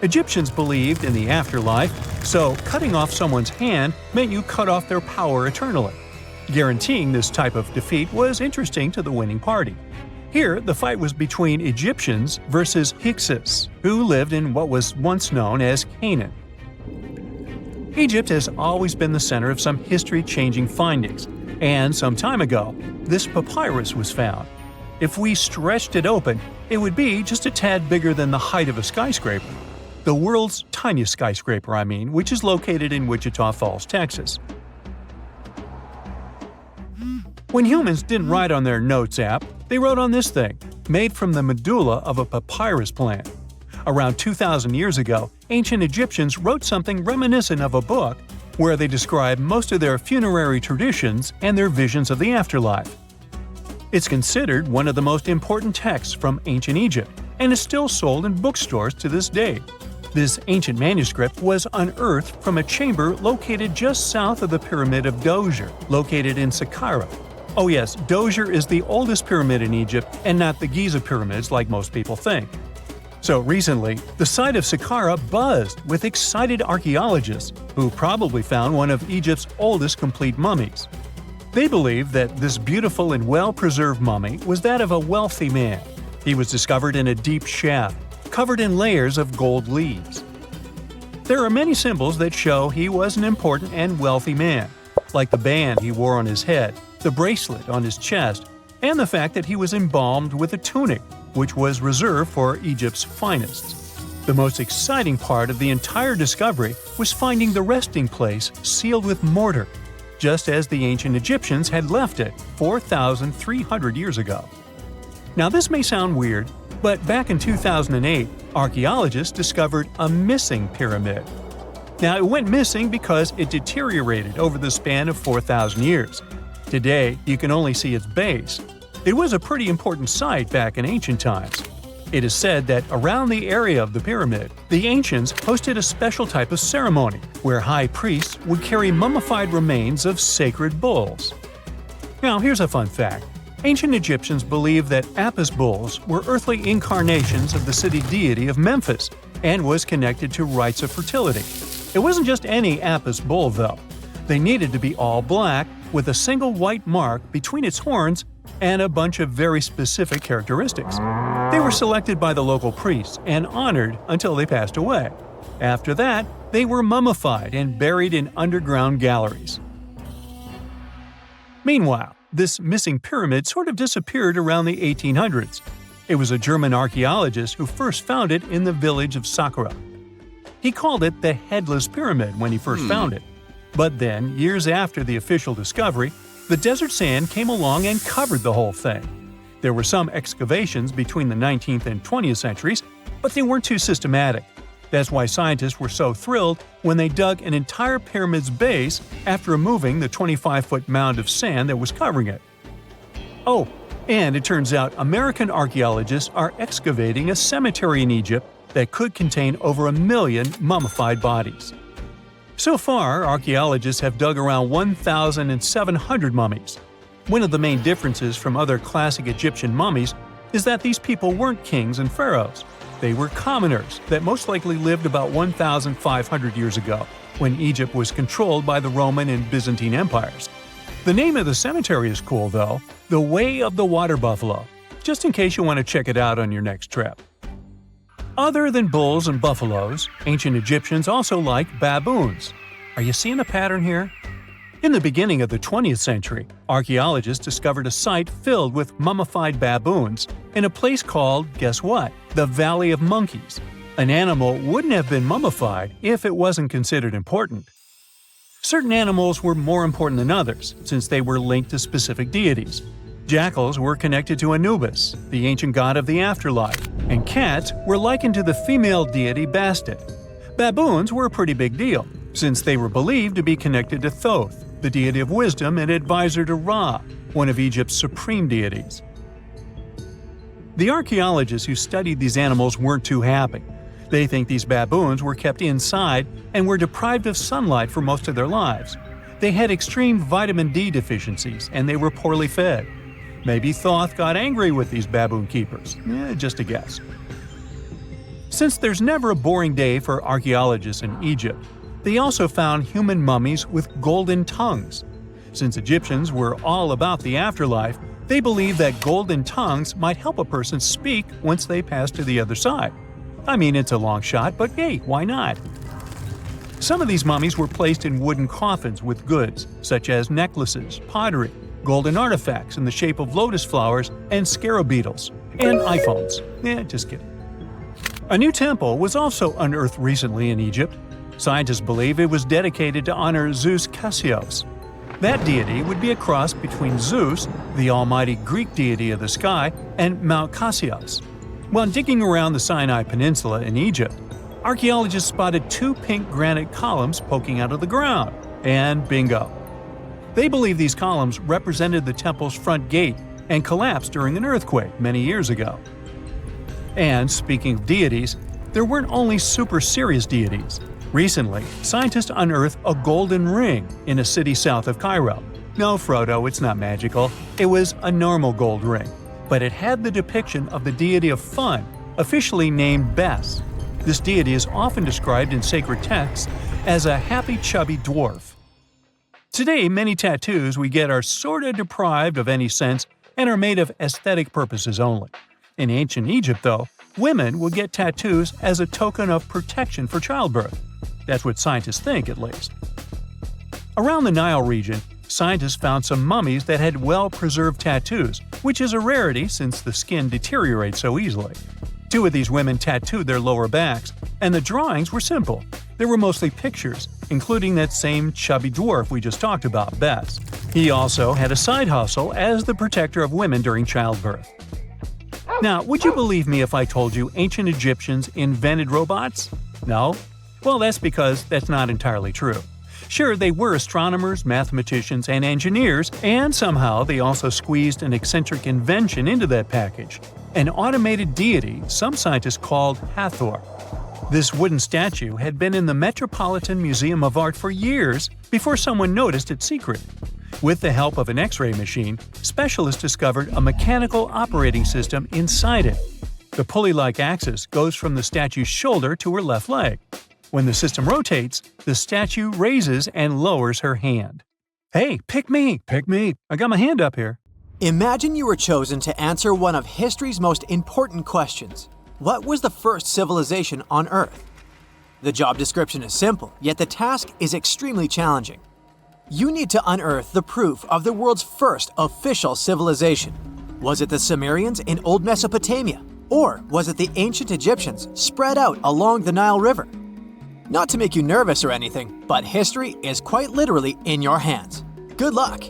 Speaker 2: Egyptians believed in the afterlife, so cutting off someone's hand meant you cut off their power eternally. Guaranteeing this type of defeat was interesting to the winning party. Here, the fight was between Egyptians versus Hyksos, who lived in what was once known as Canaan. Egypt has always been the center of some history-changing findings, and some time ago, this papyrus was found. If we stretched it open, it would be just a tad bigger than the height of a skyscraper. The world's tiniest skyscraper, which is located in Wichita Falls, Texas. When humans didn't write on their notes app, they wrote on this thing, made from the medulla of a papyrus plant. Around 2,000 years ago, ancient Egyptians wrote something reminiscent of a book where they describe most of their funerary traditions and their visions of the afterlife. It's considered one of the most important texts from ancient Egypt and is still sold in bookstores to this day. This ancient manuscript was unearthed from a chamber located just south of the Pyramid of Djoser, located in Saqqara. Oh yes, Djoser is the oldest pyramid in Egypt and not the Giza pyramids like most people think. So recently, the site of Saqqara buzzed with excited archaeologists who probably found one of Egypt's oldest complete mummies. They believe that this beautiful and well-preserved mummy was that of a wealthy man. He was discovered in a deep shaft, covered in layers of gold leaves. There are many symbols that show he was an important and wealthy man, like the band he wore on his head, the bracelet on his chest, and the fact that he was embalmed with a tunic, which was reserved for Egypt's finest. The most exciting part of the entire discovery was finding the resting place sealed with mortar, just as the ancient Egyptians had left it 4,300 years ago. Now this may sound weird, but back in 2008, archaeologists discovered a missing pyramid. Now it went missing because it deteriorated over the span of 4,000 years. Today, you can only see its base. It was a pretty important site back in ancient times. It is said that around the area of the pyramid, the ancients hosted a special type of ceremony where high priests would carry mummified remains of sacred bulls. Now, here's a fun fact. Ancient Egyptians believed that Apis bulls were earthly incarnations of the city deity of Memphis and was connected to rites of fertility. It wasn't just any Apis bull, though. They needed to be all black, with a single white mark between its horns and a bunch of very specific characteristics. They were selected by the local priests and honored until they passed away. After that, they were mummified and buried in underground galleries. Meanwhile, this missing pyramid sort of disappeared around the 1800s. It was a German archaeologist who first found it in the village of Saqqara. He called it the Headless Pyramid when he first found it. But then, years after the official discovery, the desert sand came along and covered the whole thing. There were some excavations between the 19th and 20th centuries, but they weren't too systematic. That's why scientists were so thrilled when they dug an entire pyramid's base after removing the 25-foot mound of sand that was covering it. Oh, and it turns out American archaeologists are excavating a cemetery in Egypt that could contain over 1 million mummified bodies. So far, archaeologists have dug around 1,700 mummies. One of the main differences from other classic Egyptian mummies is that these people weren't kings and pharaohs. They were commoners that most likely lived about 1,500 years ago, when Egypt was controlled by the Roman and Byzantine empires. The name of the cemetery is cool, though, the Way of the Water Buffalo, just in case you want to check it out on your next trip. Other than bulls and buffaloes, ancient Egyptians also liked baboons. Are you seeing a pattern here? In the beginning of the 20th century, archaeologists discovered a site filled with mummified baboons in a place called, guess what? The Valley of Monkeys. An animal wouldn't have been mummified if it wasn't considered important. Certain animals were more important than others, since they were linked to specific deities. Jackals were connected to Anubis, the ancient god of the afterlife, and cats were likened to the female deity Bastet. Baboons were a pretty big deal, since they were believed to be connected to Thoth, the deity of wisdom and advisor to Ra, one of Egypt's supreme deities. The archaeologists who studied these animals weren't too happy. They think these baboons were kept inside and were deprived of sunlight for most of their lives. They had extreme vitamin D deficiencies and they were poorly fed. Maybe Thoth got angry with these baboon keepers. Just a guess. Since there's never a boring day for archaeologists in Egypt, they also found human mummies with golden tongues. Since Egyptians were all about the afterlife, they believed that golden tongues might help a person speak once they pass to the other side. I mean, it's a long shot, but hey, why not? Some of these mummies were placed in wooden coffins with goods, such as necklaces, pottery, golden artifacts in the shape of lotus flowers and scarab beetles, and iPhones. Just kidding. A new temple was also unearthed recently in Egypt. Scientists believe it was dedicated to honor Zeus Cassios. That deity would be a cross between Zeus, the almighty Greek deity of the sky, and Mount Cassios. While digging around the Sinai Peninsula in Egypt, archaeologists spotted 2 pink granite columns poking out of the ground. And bingo! They believe these columns represented the temple's front gate and collapsed during an earthquake many years ago. And speaking of deities, there weren't only super serious deities. Recently, scientists unearthed a golden ring in a city south of Cairo. No, Frodo, it's not magical. It was a normal gold ring, but it had the depiction of the deity of fun, officially named Bes. This deity is often described in sacred texts as a happy, chubby dwarf. Today, many tattoos we get are sorta deprived of any sense and are made of aesthetic purposes only. In ancient Egypt, though, women would get tattoos as a token of protection for childbirth. That's what scientists think, at least. Around the Nile region, scientists found some mummies that had well-preserved tattoos, which is a rarity since the skin deteriorates so easily. 2 of these women tattooed their lower backs, and the drawings were simple. They were mostly pictures, including that same chubby dwarf we just talked about, Bes. He also had a side hustle as the protector of women during childbirth. Now, would you believe me if I told you ancient Egyptians invented robots? No? Well, that's because that's not entirely true. Sure, they were astronomers, mathematicians, and engineers, and somehow they also squeezed an eccentric invention into that package. an automated deity some scientists called Hathor. This wooden statue had been in the Metropolitan Museum of Art for years before someone noticed its secret. With the help of an X-ray machine, specialists discovered a mechanical operating system inside it. The pulley-like axis goes from the statue's shoulder to her left leg. When the system rotates, the statue raises and lowers her hand. Hey, pick me! Pick me! I got my hand up here.
Speaker 3: Imagine you were chosen to answer one of history's most important questions. What was the first civilization on Earth? The job description is simple, yet the task is extremely challenging. You need to unearth the proof of the world's first official civilization. Was it the Sumerians in Old Mesopotamia? Or was it the ancient Egyptians spread out along the Nile River? Not to make you nervous or anything, but history is quite literally in your hands. Good luck!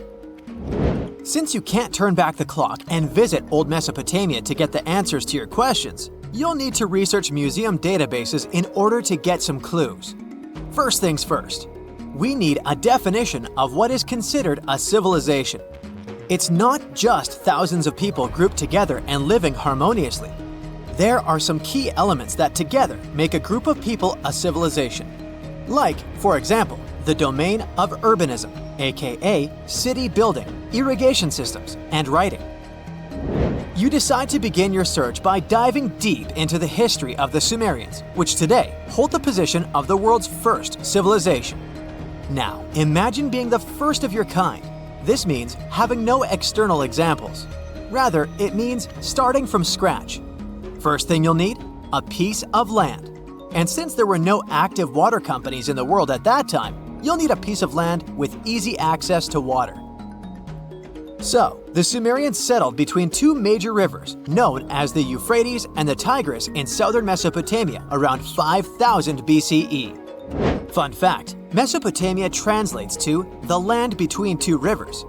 Speaker 3: Since you can't turn back the clock and visit Old Mesopotamia to get the answers to your questions, you'll need to research museum databases in order to get some clues. First things first, we need a definition of what is considered a civilization. It's not just thousands of people grouped together and living harmoniously. There are some key elements that together make a group of people a civilization. Like, for example, the domain of urbanism, aka city building, irrigation systems, and writing. You decide to begin your search by diving deep into the history of the Sumerians, which today hold the position of the world's first civilization. Now, imagine being the first of your kind. This means having no external examples. Rather, it means starting from scratch. First thing you'll need? A piece of land. And since there were no active water companies in the world at that time, you'll need a piece of land with easy access to water. So, the Sumerians settled between two major rivers, known as the Euphrates and the Tigris in southern Mesopotamia around 5000 BCE. Fun fact, Mesopotamia translates to the land between two rivers.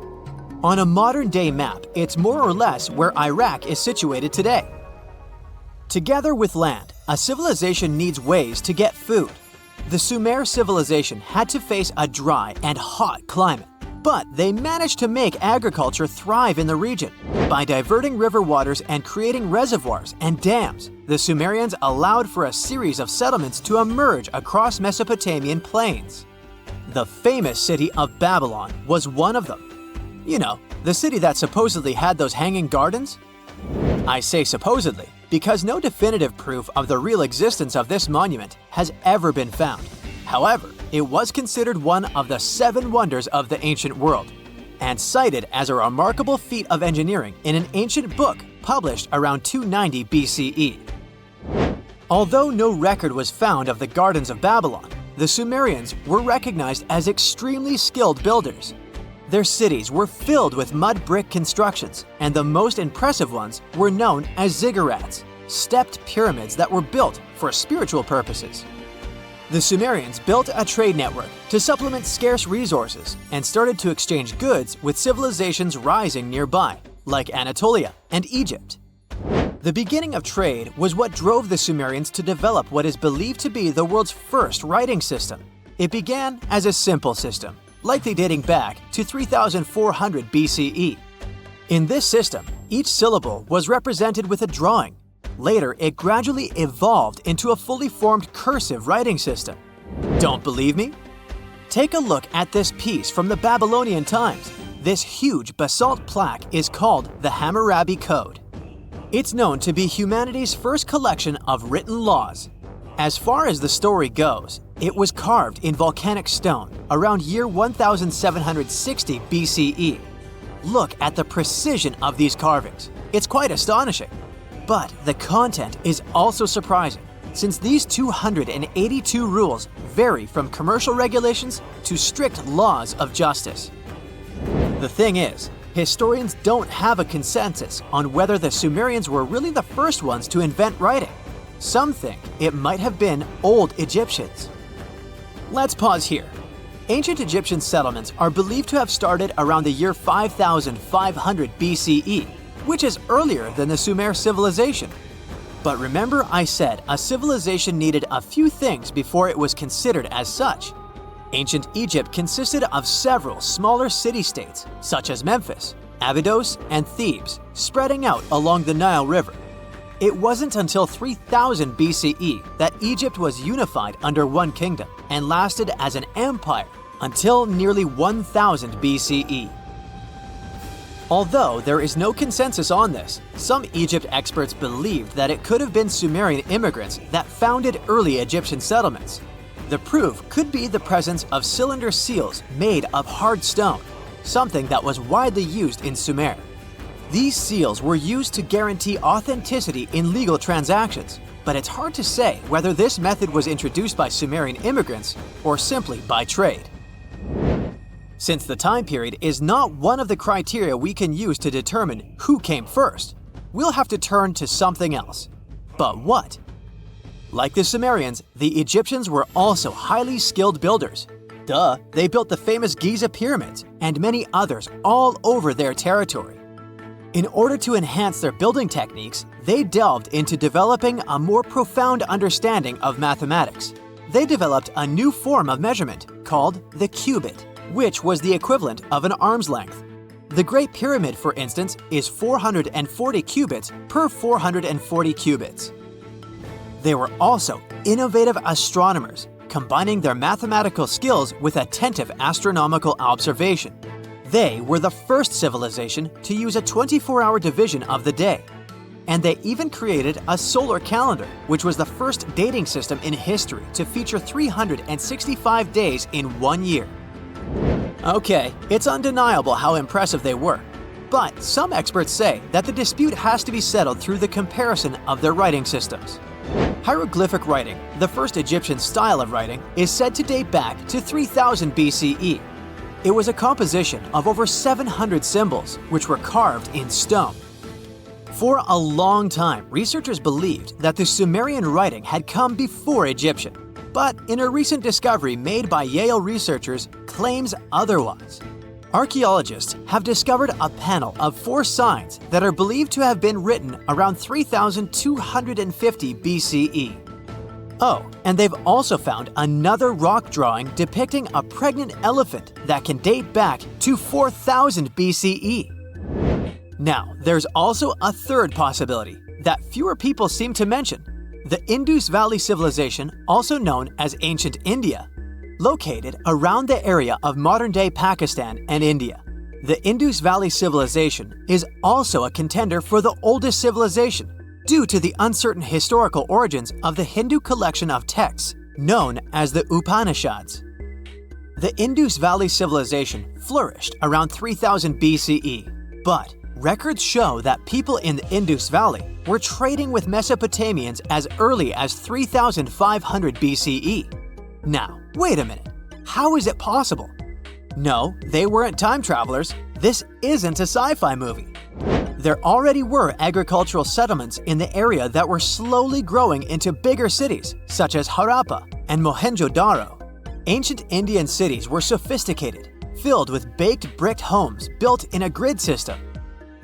Speaker 3: On a modern-day map, it's more or less where Iraq is situated today. Together with land, a civilization needs ways to get food. The Sumer civilization had to face a dry and hot climate, but they managed to make agriculture thrive in the region. By diverting river waters and creating reservoirs and dams, the Sumerians allowed for a series of settlements to emerge across Mesopotamian plains. The famous city of Babylon was one of them. You know, the city that supposedly had those hanging gardens? I say supposedly because no definitive proof of the real existence of this monument has ever been found. However, it was considered one of the 7 wonders of the ancient world, and cited as a remarkable feat of engineering in an ancient book published around 290 BCE. Although no record was found of the Gardens of Babylon, the Sumerians were recognized as extremely skilled builders. Their cities were filled with mud brick constructions, and the most impressive ones were known as ziggurats, stepped pyramids that were built for spiritual purposes. The Sumerians built a trade network to supplement scarce resources and started to exchange goods with civilizations rising nearby, like Anatolia and Egypt. The beginning of trade was what drove the Sumerians to develop what is believed to be the world's first writing system. It began as a simple system, likely dating back to 3400 BCE. In this system, each syllable was represented with a drawing. Later, it gradually evolved into a fully formed cursive writing system. Don't believe me? Take a look at this piece from the Babylonian times. This huge basalt plaque is called the Hammurabi Code. It's known to be humanity's first collection of written laws. As far as the story goes, it was carved in volcanic stone around year 1760 BCE. Look at the precision of these carvings. It's quite astonishing. But the content is also surprising, since these 282 rules vary from commercial regulations to strict laws of justice. The thing is, historians don't have a consensus on whether the Sumerians were really the first ones to invent writing. Some think it might have been old Egyptians. Let's pause here. Ancient Egyptian settlements are believed to have started around the year 5500 BCE, which is earlier than the Sumer civilization. But remember I said a civilization needed a few things before it was considered as such. Ancient Egypt consisted of several smaller city-states, such as Memphis, Abydos, and Thebes, spreading out along the Nile River.
Speaker 1: It wasn't until 3000 BCE that Egypt was unified under one kingdom and lasted as an empire until nearly 1000 BCE. Although there is no consensus on this, some Egypt experts believed that it could have been Sumerian immigrants that founded early Egyptian settlements. The proof could be the presence of cylinder seals made of hard stone, something that was widely used in Sumer. These seals were used to guarantee authenticity in legal transactions, but it's hard to say whether this method was introduced by Sumerian immigrants or simply by trade. Since the time period is not one of the criteria we can use to determine who came first, we'll have to turn to something else. But what? Like the Sumerians, the Egyptians were also highly skilled builders. Duh, they built the famous Giza pyramids and many others all over their territory. In order to enhance their building techniques, they delved into developing a more profound understanding of mathematics. They developed a new form of measurement called the cubit, which was the equivalent of an arm's length. The Great Pyramid, for instance, is 440 cubits per 440 cubits. They were also innovative astronomers, combining their mathematical skills with attentive astronomical observation. They were the first civilization to use a 24-hour division of the day. And they even created a solar calendar, which was the first dating system in history to feature 365 days in 1 year. Okay, it's undeniable how impressive they were. But some experts say that the dispute has to be settled through the comparison of their writing systems. Hieroglyphic writing, the first Egyptian style of writing, is said to date back to 3000 BCE. It was a composition of over 700 symbols, which were carved in stone. For a long time, researchers believed that the Sumerian writing had come before Egyptian. But in a recent discovery made by Yale researchers claims otherwise. Archaeologists have discovered a panel of 4 signs that are believed to have been written around 3250 BCE. Oh, and they've also found another rock drawing depicting a pregnant elephant that can date back to 4000 BCE. Now, there's also a third possibility that fewer people seem to mention: the Indus Valley Civilization, also known as Ancient India, located around the area of modern-day Pakistan and India. The Indus Valley Civilization is also a contender for the oldest civilization due to the uncertain historical origins of the Hindu collection of texts known as the Upanishads. The Indus Valley Civilization flourished around 3000 BCE, but records show that people in the Indus Valley were trading with Mesopotamians as early as 3500 BCE. Now, wait a minute. How is it possible? No, they weren't time travelers. This isn't a sci-fi movie. There already were agricultural settlements in the area that were slowly growing into bigger cities, such as Harappa and Mohenjo-Daro. Ancient Indian cities were sophisticated, filled with baked brick homes built in a grid system.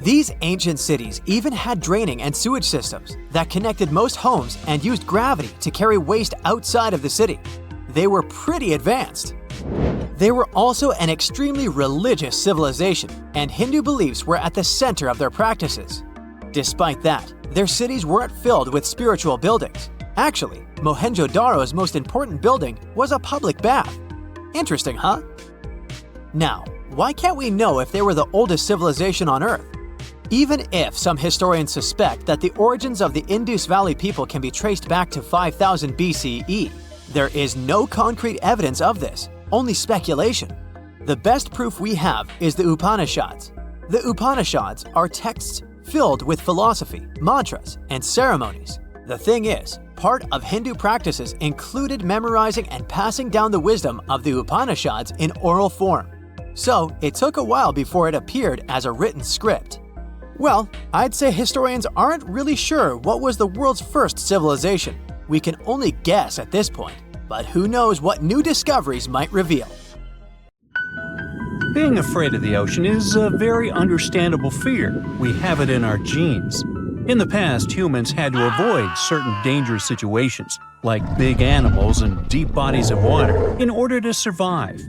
Speaker 1: These ancient cities even had draining and sewage systems that connected most homes and used gravity to carry waste outside of the city. They were pretty advanced. They were also an extremely religious civilization, and Hindu beliefs were at the center of their practices. Despite that, their cities weren't filled with spiritual buildings. Actually, Mohenjo-Daro's most important building was a public bath. Interesting, huh? Now, why can't we know if they were the oldest civilization on Earth? Even if some historians suspect that the origins of the Indus Valley people can be traced back to 5000 BCE, there is no concrete evidence of this, only speculation. The best proof we have is the Upanishads. The Upanishads are texts filled with philosophy, mantras, and ceremonies. The thing is, part of Hindu practices included memorizing and passing down the wisdom of the Upanishads in oral form. So it took a while before it appeared as a written script. Well, I'd say historians aren't really sure what was the world's first civilization. We can only guess at this point, but who knows what new discoveries might reveal.
Speaker 2: Being afraid of the ocean is a very understandable fear. We have it in our genes. In the past, humans had to avoid certain dangerous situations, like big animals and deep bodies of water, in order to survive.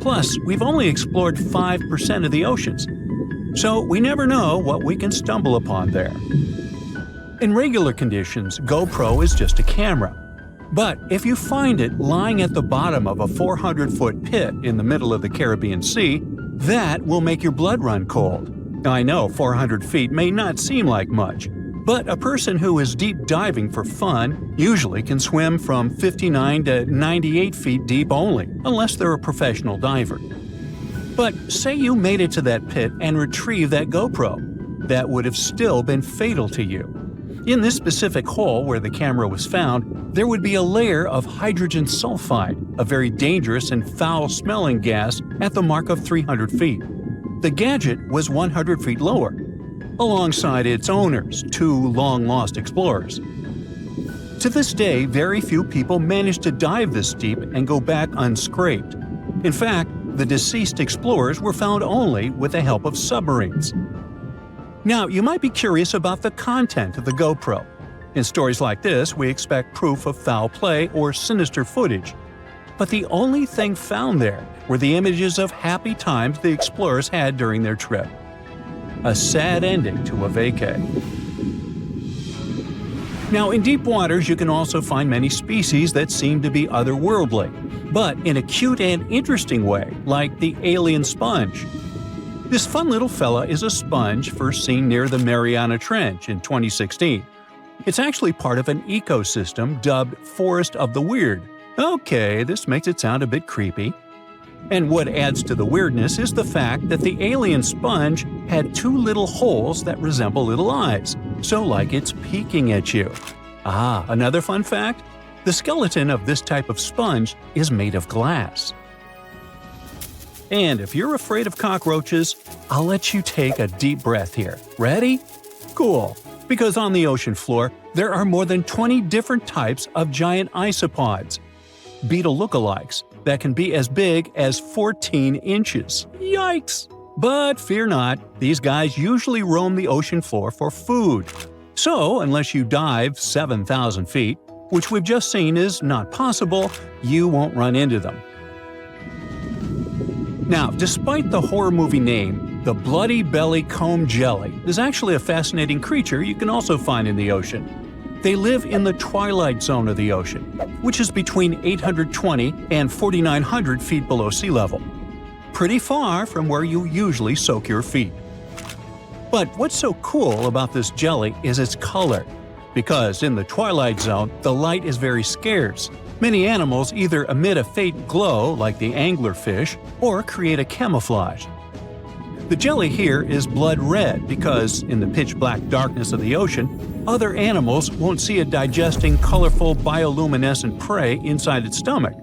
Speaker 2: Plus, we've only explored 5% of the oceans, so we never know what we can stumble upon there. In regular conditions, GoPro is just a camera. But if you find it lying at the bottom of a 400-foot pit in the middle of the Caribbean Sea, that will make your blood run cold. I know 400 feet may not seem like much, but a person who is deep diving for fun usually can swim from 59 to 98 feet deep only, unless they're a professional diver. But say you made it to that pit and retrieved that GoPro. That would have still been fatal to you. In this specific hole where the camera was found, there would be a layer of hydrogen sulfide, a very dangerous and foul-smelling gas, at the mark of 300 feet. The gadget was 100 feet lower, alongside its owners, two long-lost explorers. To this day, very few people manage to dive this deep and go back unscraped. In fact, the deceased explorers were found only with the help of submarines. Now, you might be curious about the content of the GoPro. In stories like this, we expect proof of foul play or sinister footage. But the only thing found there were the images of happy times the explorers had during their trip. A sad ending to a vacay. Now, in deep waters, you can also find many species that seem to be otherworldly, but in a cute and interesting way, like the alien sponge. This fun little fella is a sponge first seen near the Mariana Trench in 2016. It's actually part of an ecosystem dubbed Forest of the Weird. Okay, this makes it sound a bit creepy. And what adds to the weirdness is the fact that the alien sponge had two little holes that resemble little eyes, so like it's peeking at you. Ah, another fun fact? The skeleton of this type of sponge is made of glass. And if you're afraid of cockroaches, I'll let you take a deep breath here. Ready? Cool. Because on the ocean floor, there are more than 20 different types of giant isopods, beetle lookalikes, that can be as big as 14 inches. Yikes! But fear not, these guys usually roam the ocean floor for food. So, unless you dive 7,000 feet, which we've just seen is not possible, you won't run into them. Now, despite the horror movie name, the bloody belly comb jelly is actually a fascinating creature you can also find in the ocean. They live in the twilight zone of the ocean, which is between 820 and 4,900 feet below sea level. Pretty far from where you usually soak your feet. But what's so cool about this jelly is its color. Because in the twilight zone, the light is very scarce. Many animals either emit a faint glow, like the anglerfish, or create a camouflage. The jelly here is blood red because, in the pitch-black darkness of the ocean, other animals won't see it digesting colorful bioluminescent prey inside its stomach.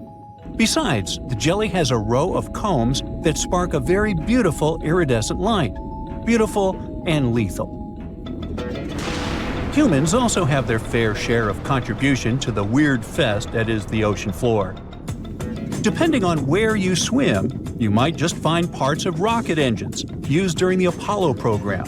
Speaker 2: Besides, the jelly has a row of combs that spark a very beautiful iridescent light. Beautiful and lethal. Humans also have their fair share of contribution to the weird fest that is the ocean floor. Depending on where you swim, you might just find parts of rocket engines used during the Apollo program.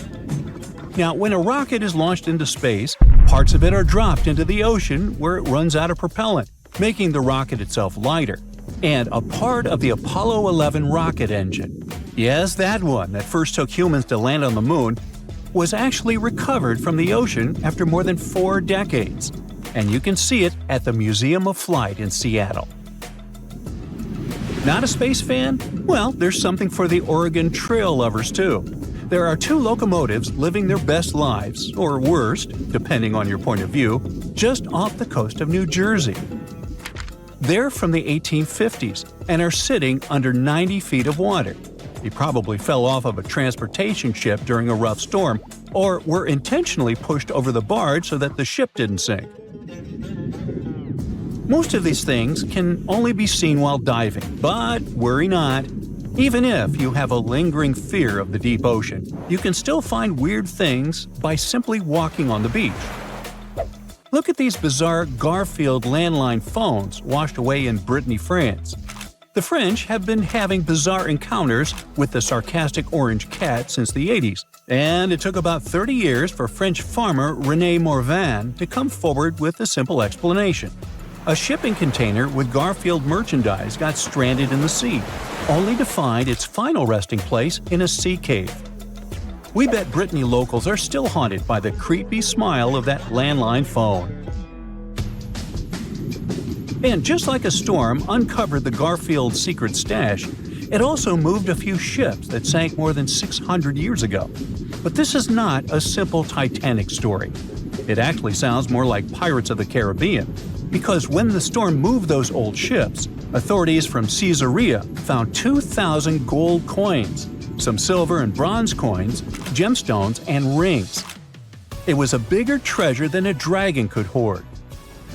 Speaker 2: Now, when a rocket is launched into space, parts of it are dropped into the ocean where it runs out of propellant, making the rocket itself lighter. And a part of the Apollo 11 rocket engine, yes, that one that first took humans to land on the moon, was actually recovered from the ocean after more than 4 decades. And you can see it at the Museum of Flight in Seattle. Not a space fan? Well, there's something for the Oregon Trail lovers too. There are 2 locomotives living their best lives, or worst, depending on your point of view, just off the coast of New Jersey. They're from the 1850s and are sitting under 90 feet of water. They probably fell off of a transportation ship during a rough storm, or were intentionally pushed over the barge so that the ship didn't sink. Most of these things can only be seen while diving, but worry not. Even if you have a lingering fear of the deep ocean, you can still find weird things by simply walking on the beach. Look at these bizarre Garfield landline phones washed away in Brittany, France. The French have been having bizarre encounters with the sarcastic orange cat since the 80s, and it took about 30 years for French farmer René Morvan to come forward with a simple explanation. A shipping container with Garfield merchandise got stranded in the sea, only to find its final resting place in a sea cave. We bet Brittany locals are still haunted by the creepy smile of that landline phone. And just like a storm uncovered the Garfield secret stash, it also moved a few ships that sank more than 600 years ago. But this is not a simple Titanic story. It actually sounds more like Pirates of the Caribbean, because when the storm moved those old ships, authorities from Caesarea found 2,000 gold coins, some silver and bronze coins, gemstones, and rings. It was a bigger treasure than a dragon could hoard.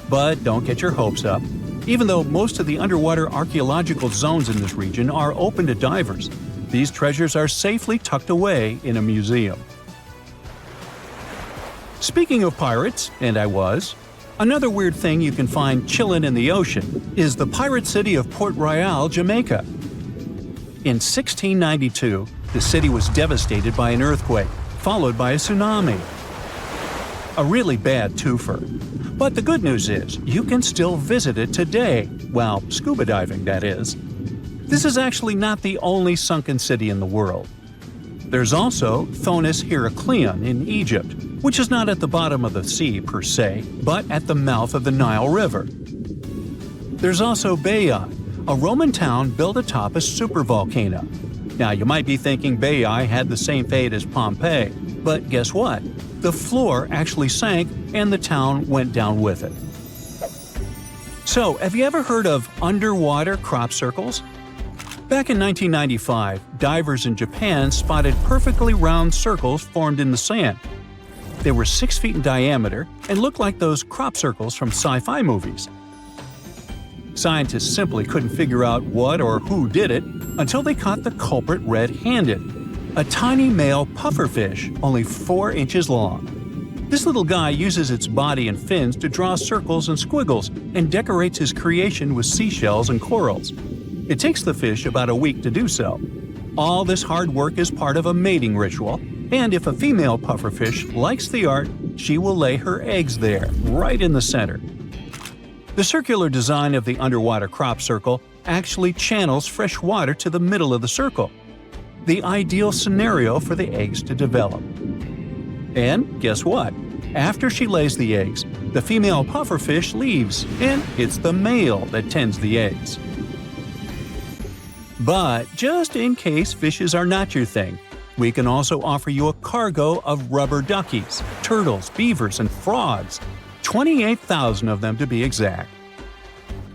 Speaker 2: But don't get your hopes up. Even though most of the underwater archaeological zones in this region are open to divers, these treasures are safely tucked away in a museum. Speaking of pirates, and I was, another weird thing you can find chillin' in the ocean is the pirate city of Port Royal, Jamaica. In 1692, the city was devastated by an earthquake, followed by a tsunami. A really bad twofer. But the good news is, you can still visit it today, well, scuba diving, that is. This is actually not the only sunken city in the world. There's also Thonis Heracleion in Egypt, which is not at the bottom of the sea per se, but at the mouth of the Nile River. There's also Baiae, a Roman town built atop a supervolcano. Now, you might be thinking Baiae had the same fate as Pompeii, but guess what? The floor actually sank and the town went down with it. So, have you ever heard of underwater crop circles? Back in 1995, divers in Japan spotted perfectly round circles formed in the sand. They were 6 feet in diameter and looked like those crop circles from sci-fi movies. Scientists simply couldn't figure out what or who did it until they caught the culprit red-handed, a tiny male pufferfish only 4 inches long. This little guy uses its body and fins to draw circles and squiggles and decorates his creation with seashells and corals. It takes the fish about a week to do so. All this hard work is part of a mating ritual, and if a female pufferfish likes the art, she will lay her eggs there, right in the center. The circular design of the underwater crop circle actually channels fresh water to the middle of the circle, the ideal scenario for the eggs to develop. And guess what? After she lays the eggs, the female pufferfish leaves, and it's the male that tends the eggs. But just in case fishes are not your thing, we can also offer you a cargo of rubber duckies, turtles, beavers, and frogs, 28,000 of them to be exact.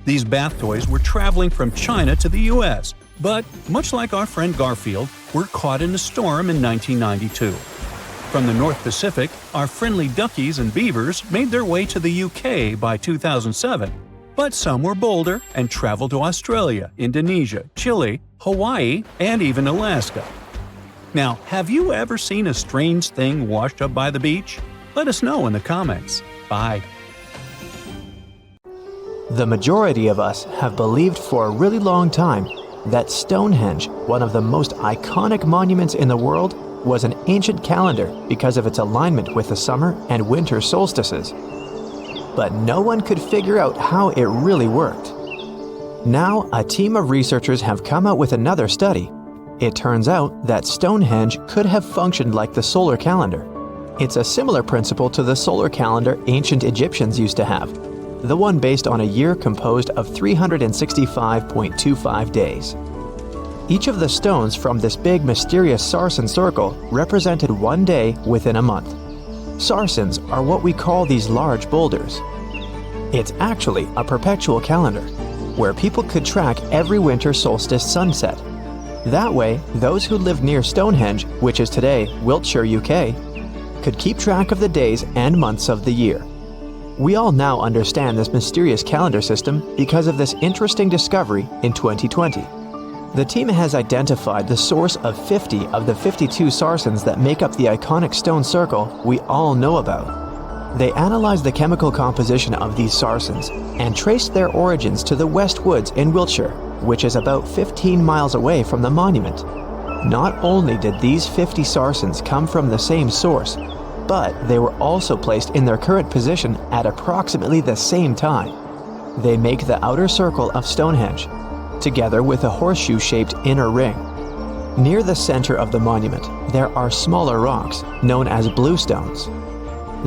Speaker 2: These bath toys were traveling from China to the US, but much like our friend Garfield, were caught in a storm in 1992. From the North Pacific, our friendly duckies and beavers made their way to the UK by 2007. But some were bolder and traveled to Australia, Indonesia, Chile, Hawaii, and even Alaska. Now, have you ever seen a strange thing washed up by the beach? Let us know in the comments. Bye.
Speaker 3: The majority of us have believed for a really long time that Stonehenge, one of the most iconic monuments in the world, was an ancient calendar because of its alignment with the summer and winter solstices. But no one could figure out how it really worked. Now, a team of researchers have come out with another study. It turns out that Stonehenge could have functioned like the solar calendar. It's a similar principle to the solar calendar ancient Egyptians used to have, the one based on a year composed of 365.25 days. Each of the stones from this big mysterious sarsen circle represented one day within a month. Sarsens are what we call these large boulders. It's actually a perpetual calendar, where people could track every winter solstice sunset. That way, those who lived near Stonehenge, which is today Wiltshire, UK, could keep track of the days and months of the year. We all now understand this mysterious calendar system because of this interesting discovery in 2020. The team has identified the source of 50 of the 52 sarsens that make up the iconic stone circle we all know about. They analyzed the chemical composition of these sarsens and traced their origins to the West Woods in Wiltshire, which is about 15 miles away from the monument. Not only did these 50 sarsens come from the same source, but they were also placed in their current position at approximately the same time. They make the outer circle of Stonehenge, together with a horseshoe-shaped inner ring. Near the center of the monument, there are smaller rocks known as bluestones.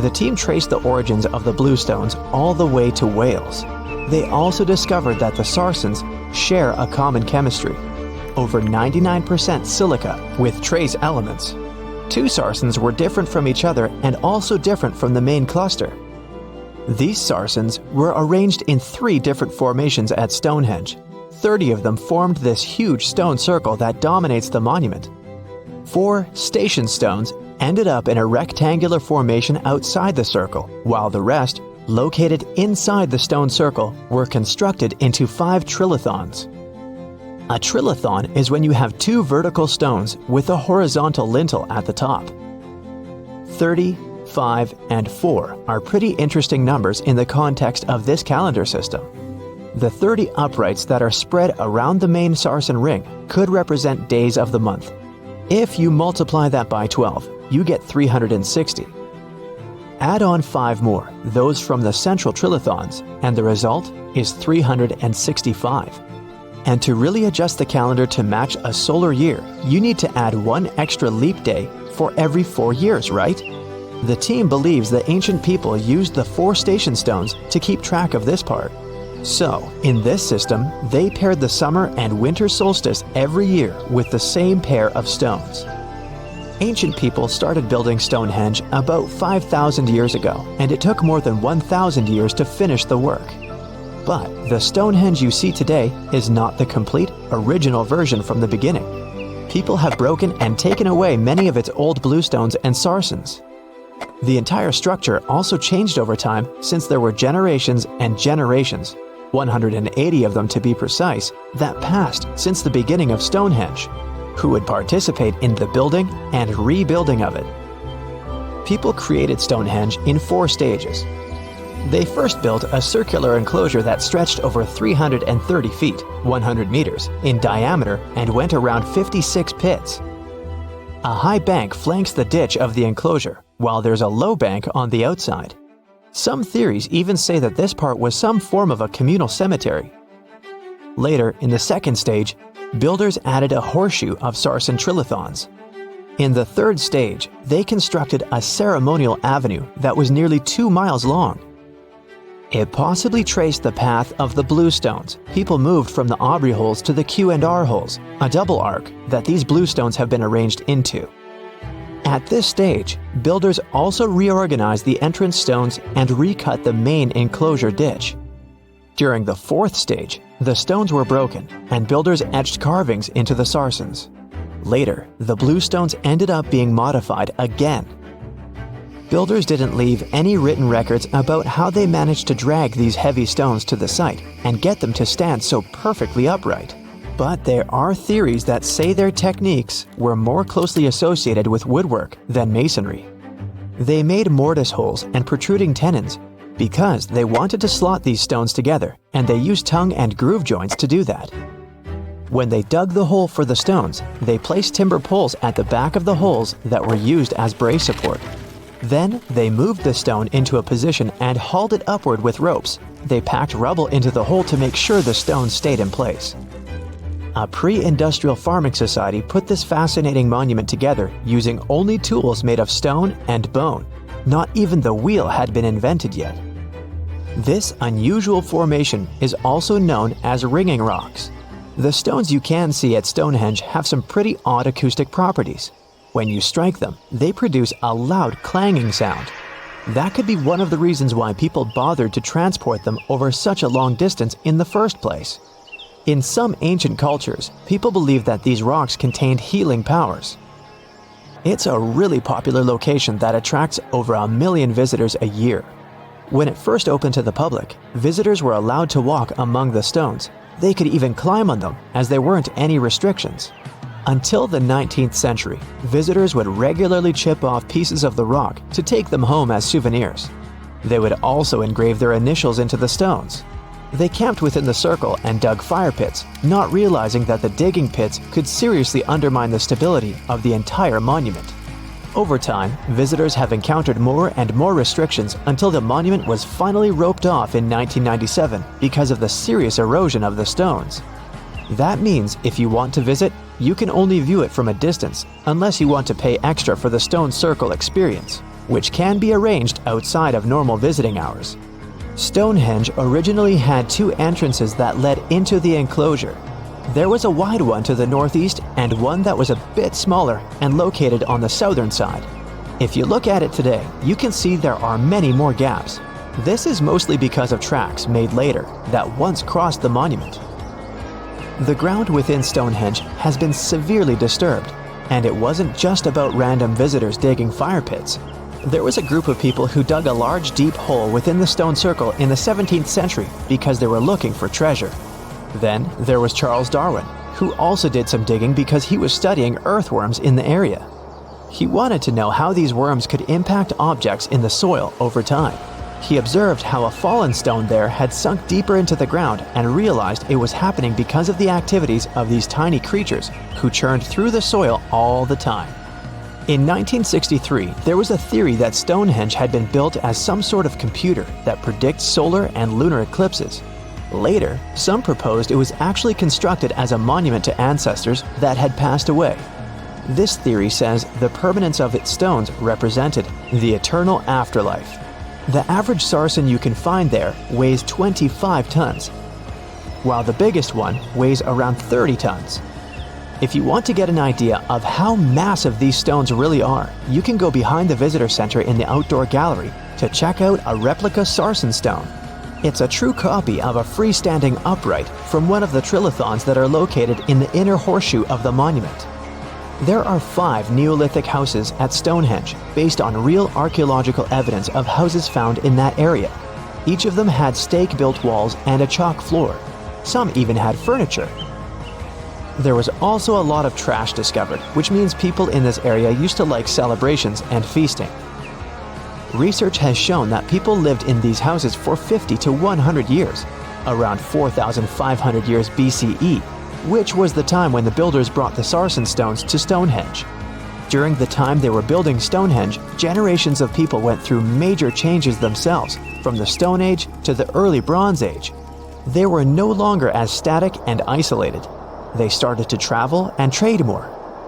Speaker 3: The team traced the origins of the bluestones all the way to Wales. They also discovered that the Sarsens share a common chemistry, over 99% silica with trace elements. Two Sarsens were different from each other and also different from the main cluster. These Sarsens were arranged in 3 different formations at Stonehenge. 30 of them formed this huge stone circle that dominates the monument. 4 station stones ended up in a rectangular formation outside the circle, while the rest, located inside the stone circle, were constructed into 5 trilithons. A trilithon is when you have 2 vertical stones with a horizontal lintel at the top. 30, 5, and 4 are pretty interesting numbers in the context of this calendar system. The 30 uprights that are spread around the main Sarsen ring could represent days of the month. If you multiply that by 12, you get 360. Add on 5 more, those from the central trilithons, and the result is 365. And to really adjust the calendar to match a solar year, you need to add 1 extra leap day for every 4 years, right? The team believes the ancient people used the 4 station stones to keep track of this part. So, in this system, they paired the summer and winter solstice every year with the same pair of stones. Ancient people started building Stonehenge about 5,000 years ago, and it took more than 1,000 years to finish the work. But the Stonehenge you see today is not the complete, original version from the beginning. People have broken and taken away many of its old bluestones and Sarsens. The entire structure also changed over time since there were generations and generations, 180 of them to be precise, that passed since the beginning of Stonehenge, who would participate in the building and rebuilding of it. People created Stonehenge in 4 stages. They first built a circular enclosure that stretched over 330 feet, 100 meters, in diameter and went around 56 pits. A high bank flanks the ditch of the enclosure, while there's a low bank on the outside. Some theories even say that this part was some form of a communal cemetery. Later, in the second stage, builders added a horseshoe of Sarsen trilithons. In the third stage, they constructed a ceremonial avenue that was nearly 2 miles long. It possibly traced the path of the bluestones. People moved from the Aubrey holes to the Q&R holes, a double arc that these bluestones have been arranged into. At this stage, builders also reorganized the entrance stones and recut the main enclosure ditch. During the fourth stage, the stones were broken and builders etched carvings into the Sarsens. Later, the bluestones ended up being modified again. Builders didn't leave any written records about how they managed to drag these heavy stones to the site and get them to stand so perfectly upright. But there are theories that say their techniques were more closely associated with woodwork than masonry. They made mortise holes and protruding tenons because they wanted to slot these stones together, and they used tongue and groove joints to do that. When they dug the hole for the stones, they placed timber poles at the back of the holes that were used as brace support. Then they moved the stone into a position and hauled it upward with ropes. They packed rubble into the hole to make sure the stone stayed in place. A pre-industrial farming society put this fascinating monument together using only tools made of stone and bone. Not even the wheel had been invented yet. This unusual formation is also known as ringing rocks. The stones you can see at Stonehenge have some pretty odd acoustic properties. When you strike them, they produce a loud clanging sound. That could be one of the reasons why people bothered to transport them over such a long distance in the first place. In some ancient cultures, people believed that these rocks contained healing powers. It's a really popular location that attracts over 1 million visitors a year. When it first opened to the public, visitors were allowed to walk among the stones. They could even climb on them, as there weren't any restrictions. Until the 19th century, visitors would regularly chip off pieces of the rock to take them home as souvenirs. They would also engrave their initials into the stones. They camped within the circle and dug fire pits, not realizing that the digging pits could seriously undermine the stability of the entire monument. Over time, visitors have encountered more and more restrictions until the monument was finally roped off in 1997 because of the serious erosion of the stones. That means if you want to visit,
Speaker 1: you can only view it from a distance unless you want to pay extra for the stone circle experience, which can be arranged outside of normal visiting hours. Stonehenge originally had 2 entrances that led into the enclosure. There was a wide one to the northeast and one that was a bit smaller and located on the southern side. If you look at it today, you can see there are many more gaps. This is mostly because of tracks made later that once crossed the monument. The ground within Stonehenge has been severely disturbed, and it wasn't just about random visitors digging fire pits. There was a group of people who dug a large deep hole within the stone circle in the 17th century because they were looking for treasure. Then there was Charles Darwin, who also did some digging because he was studying earthworms in the area. He wanted to know how these worms could impact objects in the soil over time. He observed how a fallen stone there had sunk deeper into the ground and realized it was happening because of the activities of these tiny creatures who churned through the soil all the time. In 1963, there was a theory that Stonehenge had been built as some sort of computer that predicts solar and lunar eclipses. Later, some proposed it was actually constructed as a monument to ancestors that had passed away. This theory says the permanence of its stones represented the eternal afterlife. The average sarsen you can find there weighs 25 tons, while the biggest one weighs around 30 tons. If you want to get an idea of how massive these stones really are, you can go behind the visitor center in the outdoor gallery to check out a replica sarsen stone. It's a true copy of a freestanding upright from one of the trilithons that are located in the inner horseshoe of the monument. There are 5 Neolithic houses at Stonehenge based on real archaeological evidence of houses found in that area. Each of them had stake-built walls and a chalk floor. Some even had furniture. There was also a lot of trash discovered, which means people in this area used to like celebrations and feasting. Research has shown that people lived in these houses for 50 to 100 years, around 4,500 years BCE, which was the time when the builders brought the sarsen stones to Stonehenge. During the time they were building Stonehenge, generations of people went through major changes themselves, from the Stone Age to the early Bronze Age. They were no longer as static and isolated. They started to travel and trade more,